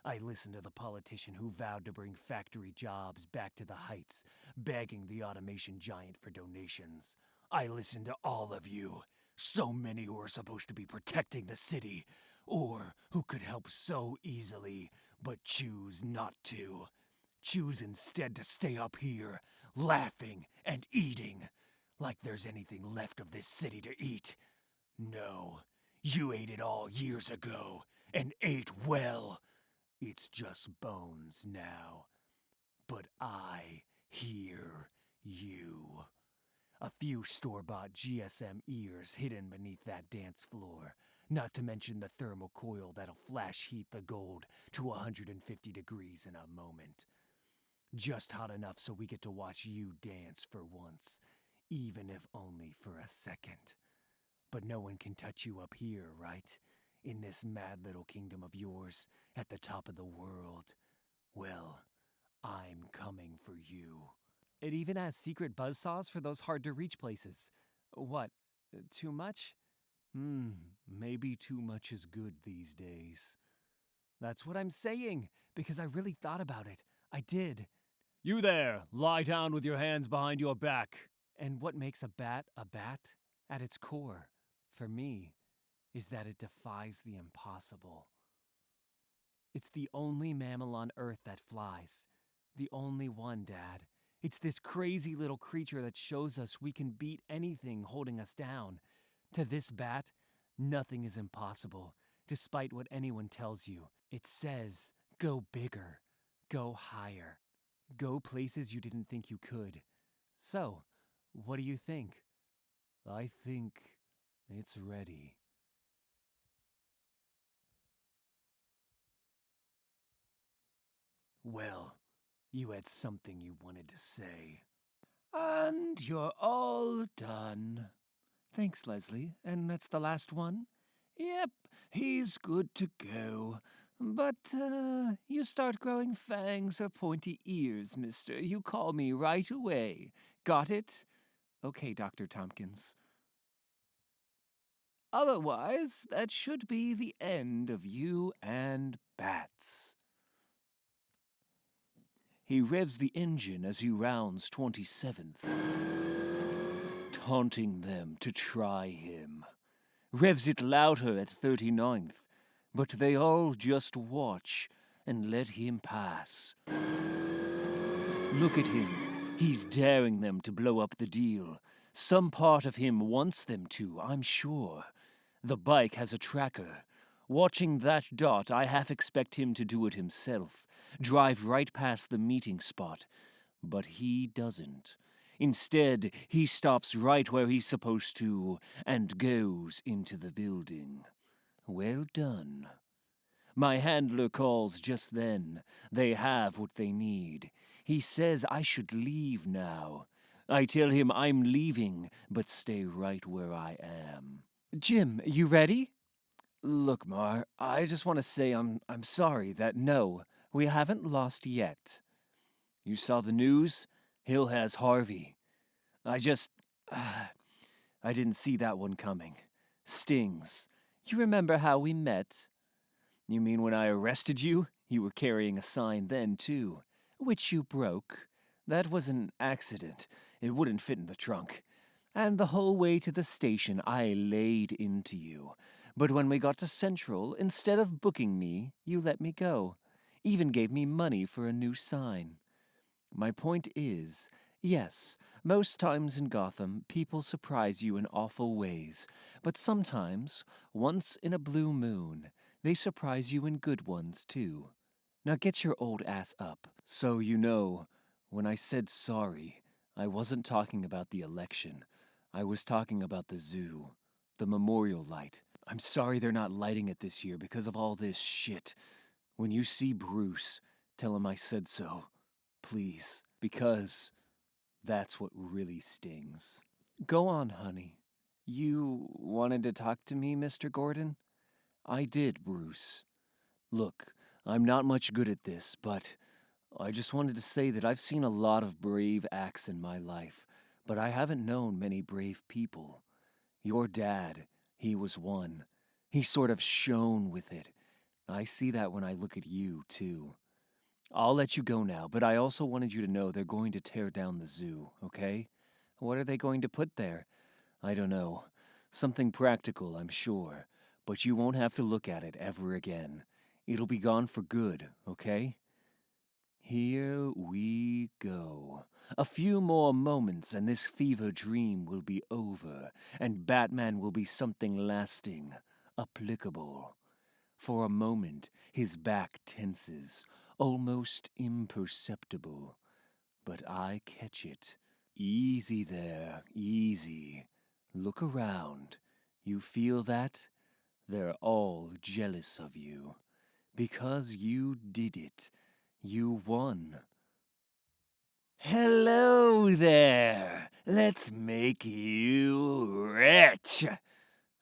I listen to the politician who vowed to bring factory jobs back to the Heights, begging the automation giant for donations. I listen to all of you, so many who are supposed to be protecting the city, or who could help so easily, but choose not to. Choose instead to stay up here, laughing and eating, like there's anything left of this city to eat. No, you ate it all years ago, and ate well. It's just bones now. But I hear you. A few store-bought GSM ears hidden beneath that dance floor, not to mention the thermal coil that'll flash heat the gold to 150 degrees in a moment. Just hot enough so we get to watch you dance for once, even if only for a second. But no one can touch you up here, right? In this mad little kingdom of yours, at the top of the world. Well, I'm coming for you. It even has secret buzzsaws for those hard-to-reach places. What, too much? Maybe too much is good these days. That's what I'm saying, because I really thought about it. I did. You there, lie down with your hands behind your back. And what makes a bat, at its core, for me, is that it defies the impossible. It's the only mammal on Earth that flies. The only one, Dad. It's this crazy little creature that shows us we can beat anything holding us down. To this bat, nothing is impossible, despite what anyone tells you. It says, go bigger, go higher, go places you didn't think you could. So, what do you think? I think it's ready. Well, you had something you wanted to say. And you're all done. Thanks, Leslie. And that's the last one? Yep, he's good to go. But, you start growing fangs or pointy ears, mister. You call me right away. Got it? Okay, Dr. Tompkins. Otherwise, that should be the end of you and bats. He revs the engine as he rounds 27th, taunting them to try him. Revs it louder at 39th, but they all just watch and let him pass. Look at him. He's daring them to blow up the deal. Some part of him wants them to, I'm sure. The bike has a tracker. Watching that dot, I half expect him to do it himself, drive right past the meeting spot. But he doesn't. Instead, he stops right where he's supposed to and goes into the building. Well done. My handler calls just then. They have what they need. He says I should leave now. I tell him I'm leaving, but stay right where I am. Jim, you ready? Look, Mar, I just want to say I'm sorry that no, we haven't lost yet. You saw the news? Hill has Harvey. I didn't see that one coming. Stings. You remember how we met? You mean when I arrested you? You were carrying a sign then, too, which you broke. That was an accident. It wouldn't fit in the trunk. And the whole way to the station, I laid into you. But when we got to Central, instead of booking me, you let me go. Even gave me money for a new sign. My point is, yes, most times in Gotham, people surprise you in awful ways. But sometimes, once in a blue moon, they surprise you in good ones, too. Now get your old ass up. So you know, when I said sorry, I wasn't talking about the election. I was talking about the zoo, the memorial light. I'm sorry they're not lighting it this year because of all this shit. When you see Bruce, tell him I said so. Please, because that's what really stings. Go on, honey. You wanted to talk to me, Mr. Gordon? I did, Bruce. Look, I'm not much good at this, but I just wanted to say that I've seen a lot of brave acts in my life, but I haven't known many brave people. Your dad, he was one. He sort of shone with it. I see that when I look at you, too. I'll let you go now, but I also wanted you to know they're going to tear down the zoo, okay? What are they going to put there? I don't know. Something practical, I'm sure. But you won't have to look at it ever again. It'll be gone for good, okay? Here we go. A few more moments and this fever dream will be over, and Batman will be something lasting, applicable. For a moment, his back tenses, almost imperceptible. But I catch it. Easy there, easy. Look around. You feel that? They're all jealous of you. Because you did it. You won. Hello there. Let's make you rich.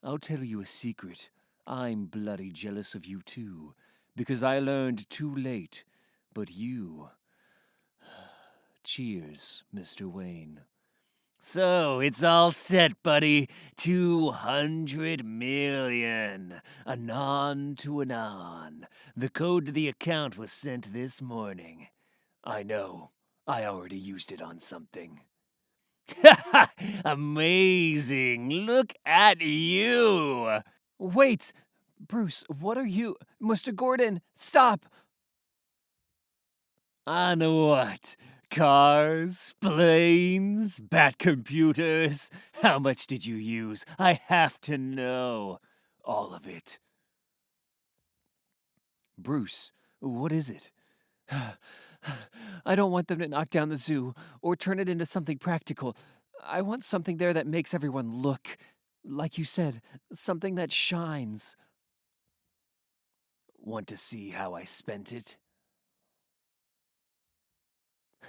I'll tell you a secret. I'm bloody jealous of you too, because I learned too late. But you... Cheers, Mr. Wayne. So, it's all set, buddy. 200 million. Anon to anon. The code to the account was sent this morning. I know. I already used it on something. Amazing! Look at you! Wait! Bruce, what are you... Mr. Gordon, stop! On what? Cars? Planes? Bat computers? How much did you use? I have to know. All of it. Bruce, what is it? I don't want them to knock down the zoo or turn it into something practical. I want something there that makes everyone look. Like you said, something that shines. Want to see how I spent it?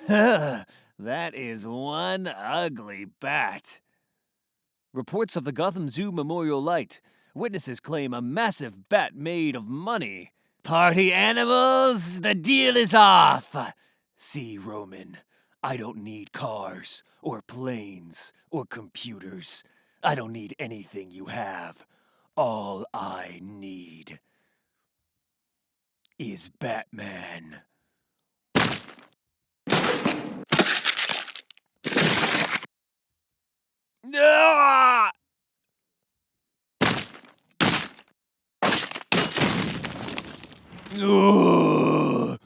That is one ugly bat. Reports of the Gotham Zoo Memorial Light. Witnesses claim a massive bat made of money. Party animals, the deal is off. See, Roman, I don't need cars or planes or computers. I don't need anything you have. All I need is Batman. Ah! Ugh!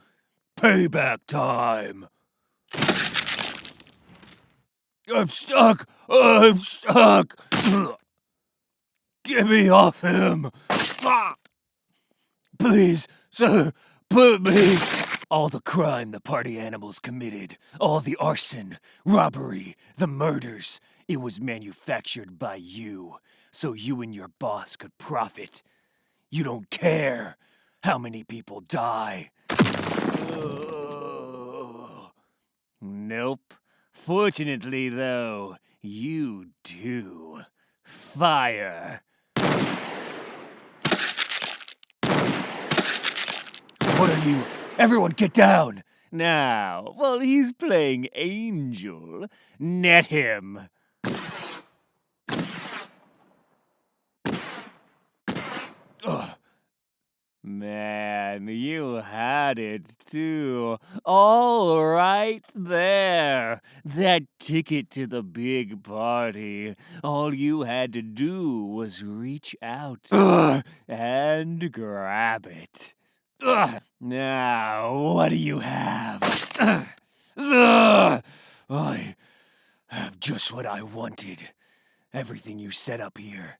Payback time! I'm stuck! I'm stuck! Get me off him! Ah! Please, sir, put me. All the crime the party animals committed, all the arson, robbery, the murders, it was manufactured by you, so you and your boss could profit. You don't care how many people die. Ugh. Nope. Fortunately, though, you do. Fire. What are you? Everyone get down! Now, while he's playing angel, net him. Ugh. Man, you had it too. All right there. That ticket to the big party. All you had to do was reach out and grab it. Now, what do you have? I have just what I wanted. Everything you set up here.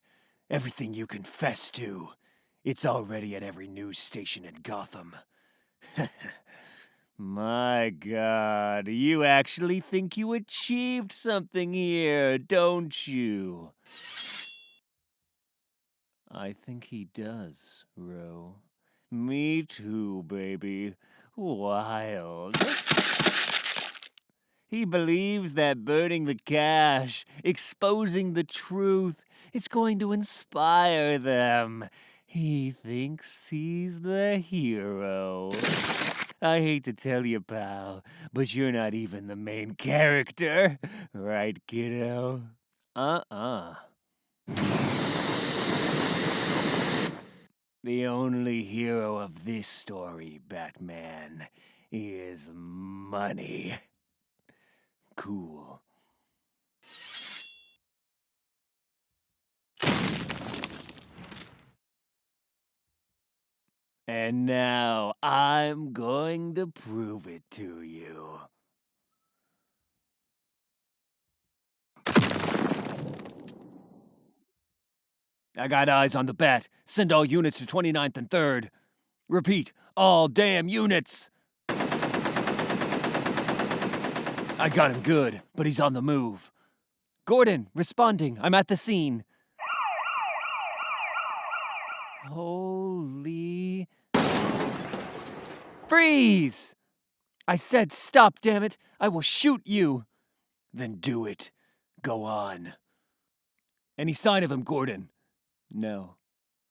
Everything you confess to. It's already at every news station in Gotham. My God, you actually think you achieved something here, don't you? I think he does, Ro. Me too, baby. Wild. He believes that burning the cash, exposing the truth, it's going to inspire them. He thinks he's the hero. I hate to tell you, pal, but you're not even the main character. Right, kiddo? The only hero of this story, Batman, is money. Cool. And now I'm going to prove it to you. I got eyes on the bat. Send all units to 29th and 3rd. Repeat, all damn units! I got him good, but he's on the move. Gordon, responding. I'm at the scene. Holy... Freeze! I said stop, damn it! I will shoot you! Then do it. Go on. Any sign of him, Gordon? No.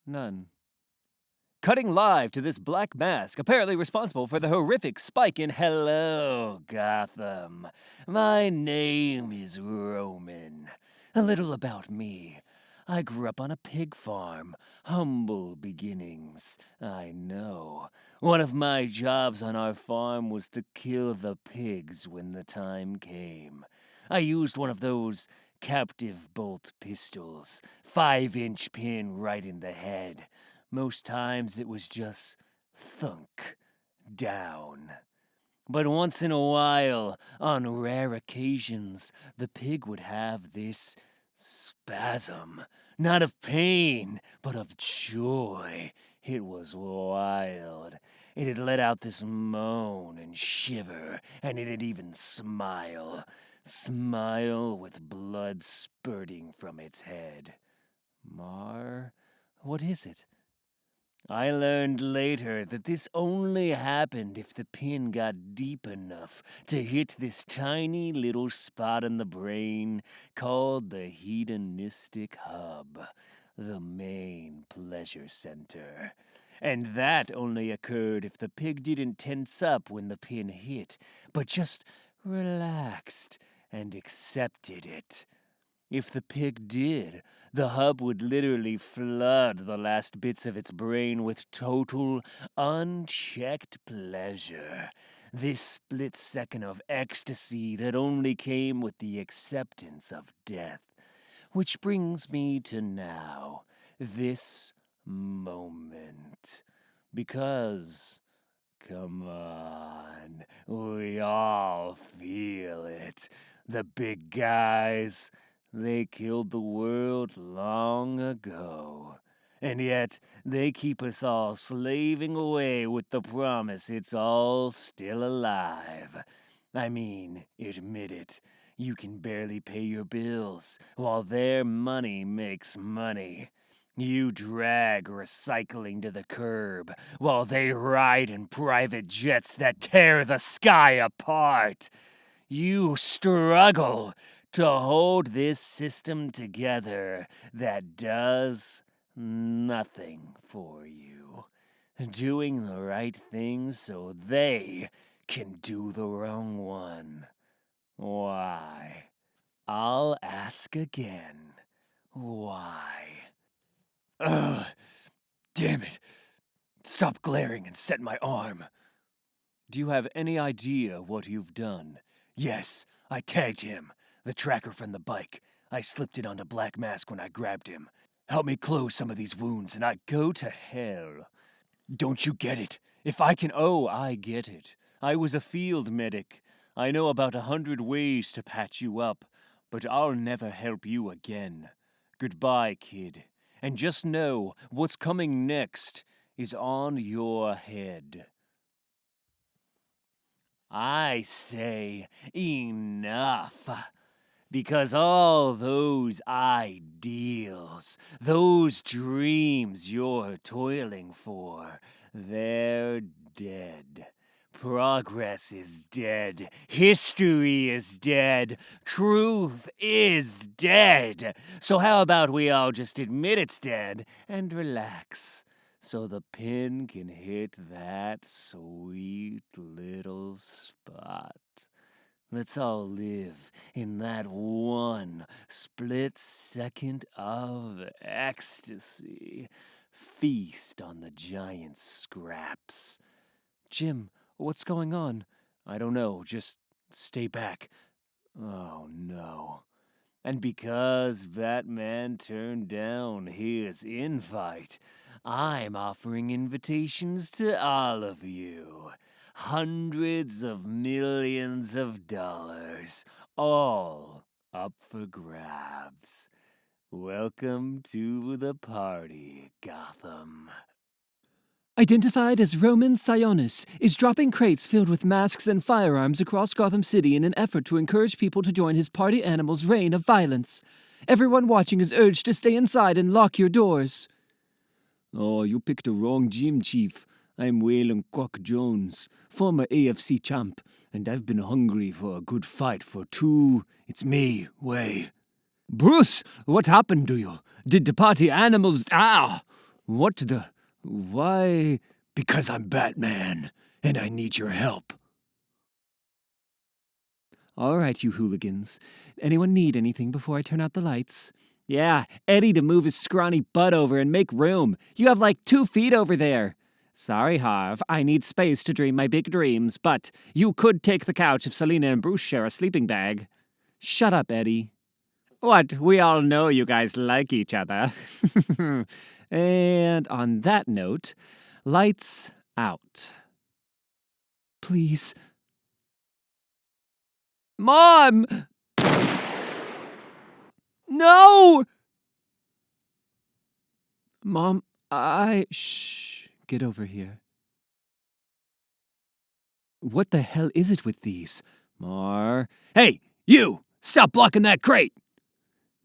None. Cutting live to this black mask, apparently responsible for the horrific spike in Hello, Gotham. My name is Roman. A little about me. I grew up on a pig farm. Humble beginnings, I know. One of my jobs on our farm was to kill the pigs when the time came. I used one of those captive bolt pistols, 5-inch pin right in the head. Most times it was just thunk, down. But once in a while, on rare occasions, the pig would have this spasm. Not of pain, but of joy. It was wild. It'd let out this moan and shiver, and it'd even smile. Smile with blood spurting from its head. Mar? What is it? I learned later that this only happened if the pin got deep enough to hit this tiny little spot in the brain called the hedonistic hub, the main pleasure center. And that only occurred if the pig didn't tense up when the pin hit, but just relaxed and accepted it. If the pig did, the hub would literally flood the last bits of its brain with total, unchecked pleasure. This split second of ecstasy that only came with the acceptance of death. Which brings me to now, this moment. Because, come on, we all feel it. The big guys... They killed the world long ago. And yet, they keep us all slaving away with the promise it's all still alive. I mean, admit it, you can barely pay your bills, while their money makes money. You drag recycling to the curb, while they ride in private jets that tear the sky apart. You struggle to hold this system together that does nothing for you. Doing the right thing so they can do the wrong one. Why? I'll ask again. Why? Ugh! Damn it! Stop glaring and set my arm. Do you have any idea what you've done? Yes, I tagged him. The tracker from the bike. I slipped it onto Black Mask when I grabbed him. Help me close some of these wounds and I go to hell. Don't you get it? If I can... Oh, I get it. I was a field medic. I know about 100 ways to patch you up, but I'll never help you again. Goodbye, kid. And just know, what's coming next is on your head. I say enough. Because all those ideals, those dreams you're toiling for, they're dead. Progress is dead. History is dead. Truth is dead. So how about we all just admit it's dead and relax? So the pin can hit that sweet little spot. Let's all live in that one split second of ecstasy. Feast on the giant scraps. Jim, what's going on? I don't know, just stay back. Oh no. And because Batman turned down his invite, I'm offering invitations to all of you. Hundreds of millions of dollars, all up for grabs. Welcome to the party, Gotham. Identified as Roman Sionis, is dropping crates filled with masks and firearms across Gotham City in an effort to encourage people to join his party animal's reign of violence. Everyone watching is urged to stay inside and lock your doors. Oh, you picked the wrong gym, Chief. I'm Waylon Quack Jones, former AFC champ, and I've been hungry for a good fight for It's me, Way. Bruce, what happened to you? Did the party animals... What the... Why? Because I'm Batman, and I need your help. All right, you hooligans. Anyone need anything before I turn out the lights? Yeah, Eddie to move his scrawny butt over and make room. You have like 2 feet over there. Sorry, Harv, I need space to dream my big dreams, but you could take the couch if Selena and Bruce share a sleeping bag. Shut up, Eddie. What? We all know you guys like each other. And on that note, lights out. Please. Mom! No! Mom, Shh. Get over here. What the hell is it with these? Mar. Hey, you! Stop blocking that crate!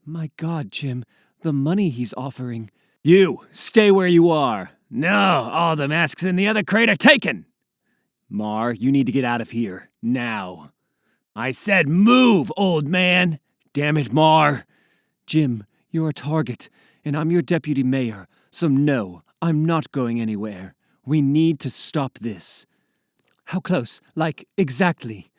My God, Jim, the money he's offering. You, stay where you are. No, all the masks in the other crate are taken! Mar, you need to get out of here, now. I said move, old man! Damn it, Mar! Jim, you're a target, and I'm your deputy mayor, so no, I'm not going anywhere. We need to stop this. How close? Like, exactly?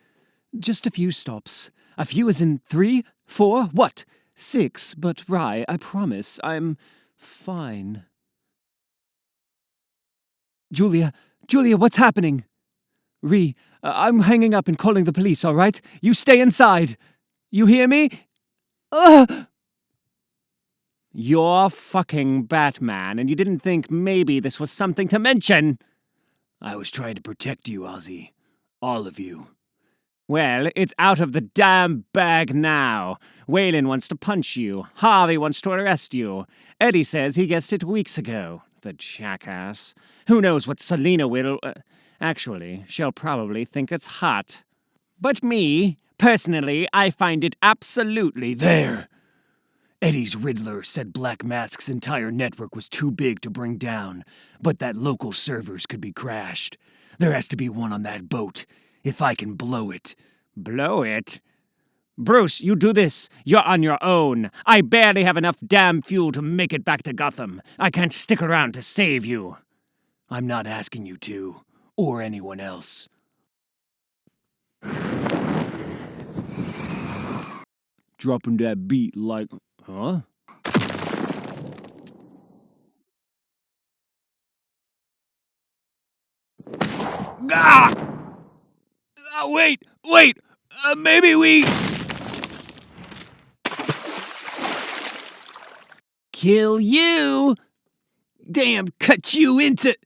Just a few stops. A few as in 3, 4, what? 6, but Rye, I promise, I'm fine. Julia, what's happening? Ree, I'm hanging up and calling the police, all right? You stay inside. You hear me? Ugh! You're fucking Batman, and you didn't think maybe this was something to mention. I was trying to protect you, Ozzy. All of you. Well, it's out of the damn bag now. Waylon wants to punch you. Harvey wants to arrest you. Eddie says he guessed it weeks ago. The jackass. Who knows what Selena will... actually, she'll probably think it's hot. But me, personally, I find it absolutely... There! Eddie's Riddler said Black Mask's entire network was too big to bring down, but that local servers could be crashed. There has to be one on that boat. If I can blow it. Blow it? Bruce, you do this. You're on your own. I barely have enough damn fuel to make it back to Gotham. I can't stick around to save you. I'm not asking you to, or anyone else. Dropping that beat like... Huh? Ah! Wait! Maybe we... Kill you? Damn, cut you into...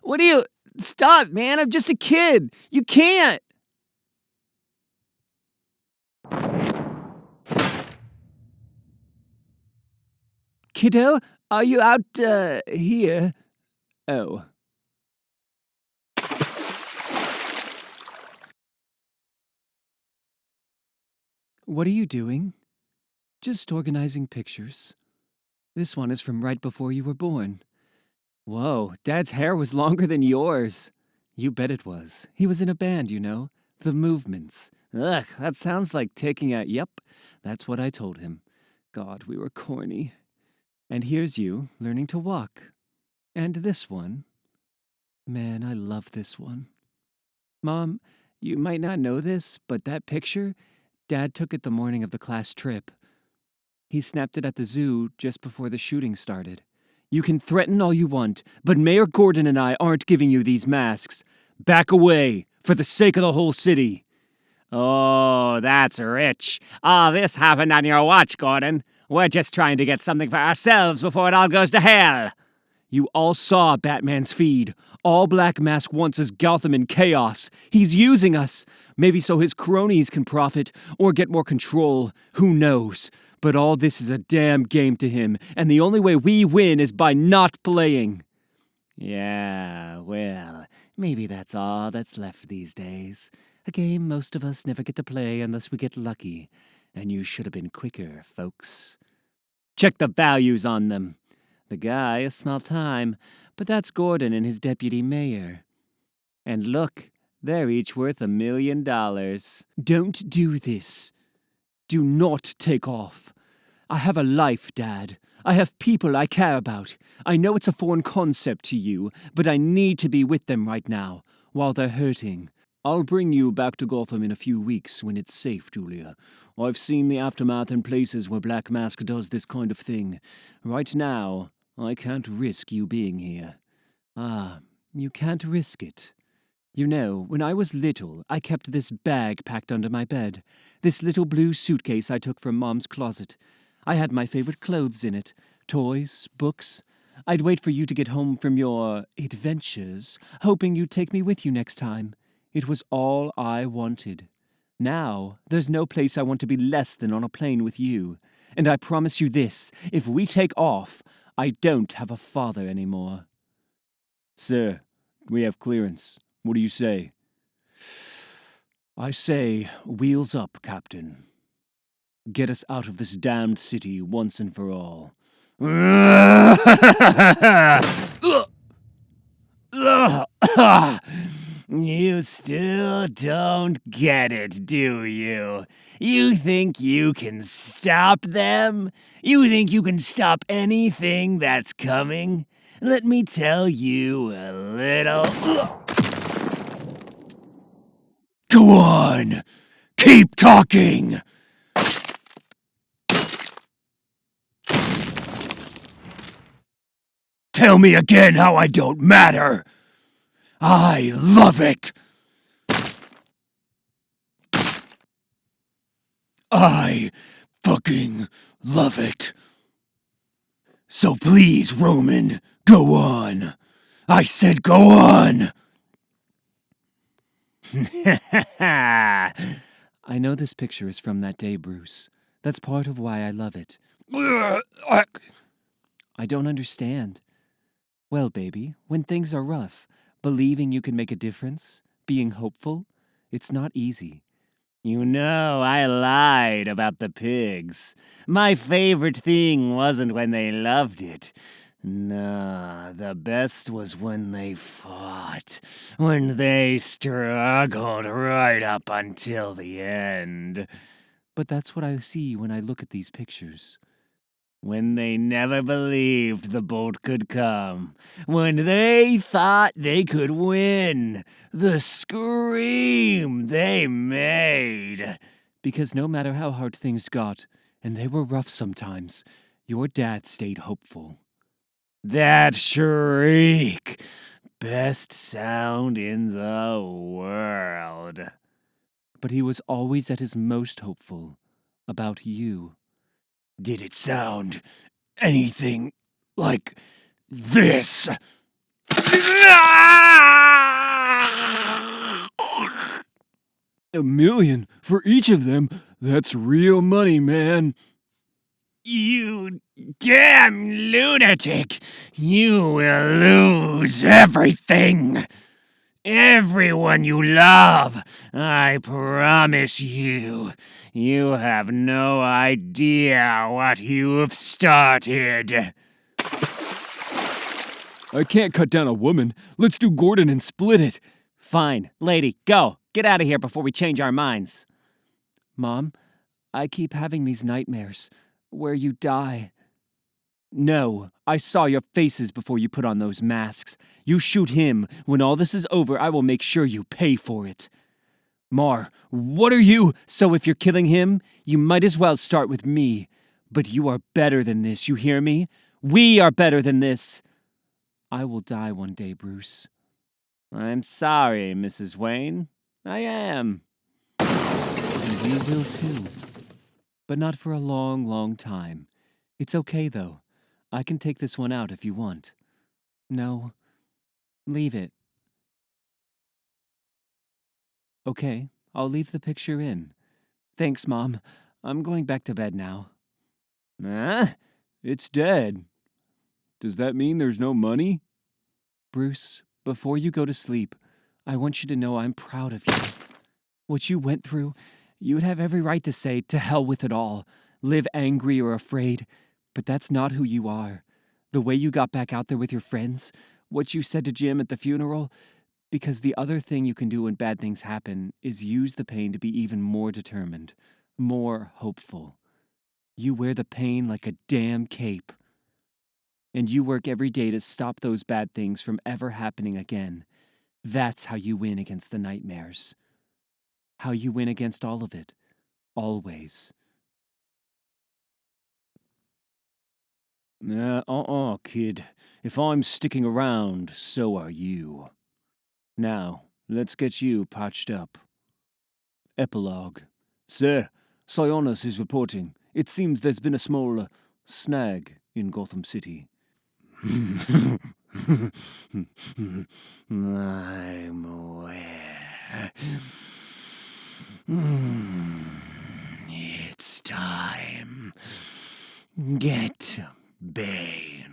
What do you... Stop, man. I'm just a kid. You can't. Kiddo, are you out, here? Oh. What are you doing? Just organizing pictures. This one is from right before you were born. Whoa, Dad's hair was longer than yours. You bet it was. He was in a band, you know. The Movements. Ugh, that sounds like taking a... Yep, that's what I told him. God, we were corny. And here's you, learning to walk. And this one. Man, I love this one. Mom, you might not know this, but that picture, Dad took it the morning of the class trip. He snapped it at the zoo just before the shooting started. You can threaten all you want, but Mayor Gordon and I aren't giving you these masks. Back away, for the sake of the whole city. Oh, that's rich. All this happened on your watch, Gordon. We're just trying to get something for ourselves before it all goes to hell. You all saw Batman's feed. All Black Mask wants is Gotham in chaos. He's using us. Maybe so his cronies can profit or get more control. Who knows? But all this is a damn game to him, and the only way we win is by not playing. Yeah, well, maybe that's all that's left these days. A game most of us never get to play unless we get lucky. And you should have been quicker, folks. Check the values on them. The guy, a small time, but that's Gordon and his deputy mayor. And look, they're each worth $1 million. Don't do this. Do not take off. I have a life, Dad. I have people I care about. I know it's a foreign concept to you, but I need to be with them right now, while they're hurting. I'll bring you back to Gotham in a few weeks when it's safe, Julia. I've seen the aftermath in places where Black Mask does this kind of thing. Right now, I can't risk you being here. Ah, you can't risk it. You know, when I was little, I kept this bag packed under my bed. This little blue suitcase I took from Mom's closet. I had my favorite clothes in it. Toys, books. I'd wait for you to get home from your adventures, hoping you'd take me with you next time. It was all I wanted. Now, there's no place I want to be less than on a plane with you. And I promise you this, if we take off, I don't have a father anymore. Sir, we have clearance. What do you say? I say, wheels up, Captain. Get us out of this damned city once and for all. You still don't get it, do you? You think you can stop them? You think you can stop anything that's coming? Let me tell you a little... Go on! Keep talking! Tell me again how I don't matter! I love it! I fucking love it. So please, Roman, go on. I said go on! I know this picture is from that day, Bruce. That's part of why I love it. I don't understand. Well, baby, when things are rough, believing you can make a difference, being hopeful, it's not easy. You know, I lied about the pigs. My favorite thing wasn't when they loved it. No, the best was when they fought. When they struggled right up until the end. But that's what I see when I look at these pictures. When they never believed the bolt could come. When they thought they could win. The scream they made. Because no matter how hard things got, and they were rough sometimes, your dad stayed hopeful. That shriek. Best sound in the world. But he was always at his most hopeful about you. Did it sound anything like this? $1 million for each of them? That's real money, man. You damn lunatic! You will lose everything! Everyone you love, I promise you. You have no idea what you've started. I can't cut down a woman. Let's do Gordon and split it. Fine, lady, go. Get out of here before we change our minds. Mom, I keep having these nightmares where you die. No, I saw your faces before you put on those masks. You shoot him. When all this is over, I will make sure you pay for it. Mar, what are you? So if you're killing him, you might as well start with me. But you are better than this, you hear me? We are better than this. I will die one day, Bruce. I'm sorry, Mrs. Wayne. I am. And we will too. But not for a long, long time. It's okay, though. I can take this one out if you want. No, leave it. Okay, I'll leave the picture in. Thanks, Mom. I'm going back to bed now. Huh? It's dead. Does that mean there's no money? Bruce, before you go to sleep, I want you to know I'm proud of you. What you went through, you'd have every right to say, to hell with it all. Live angry or afraid. But that's not who you are. The way you got back out there with your friends, what you said to Jim at the funeral, because the other thing you can do when bad things happen is use the pain to be even more determined, more hopeful. You wear the pain like a damn cape. And you work every day to stop those bad things from ever happening again. That's how you win against the nightmares. How you win against all of it. Always. Kid. If I'm sticking around, so are you. Now, let's get you patched up. Epilogue. Sir, Sionis is reporting. It seems there's been a small snag in Gotham City. I'm aware. It's time. Get Bane.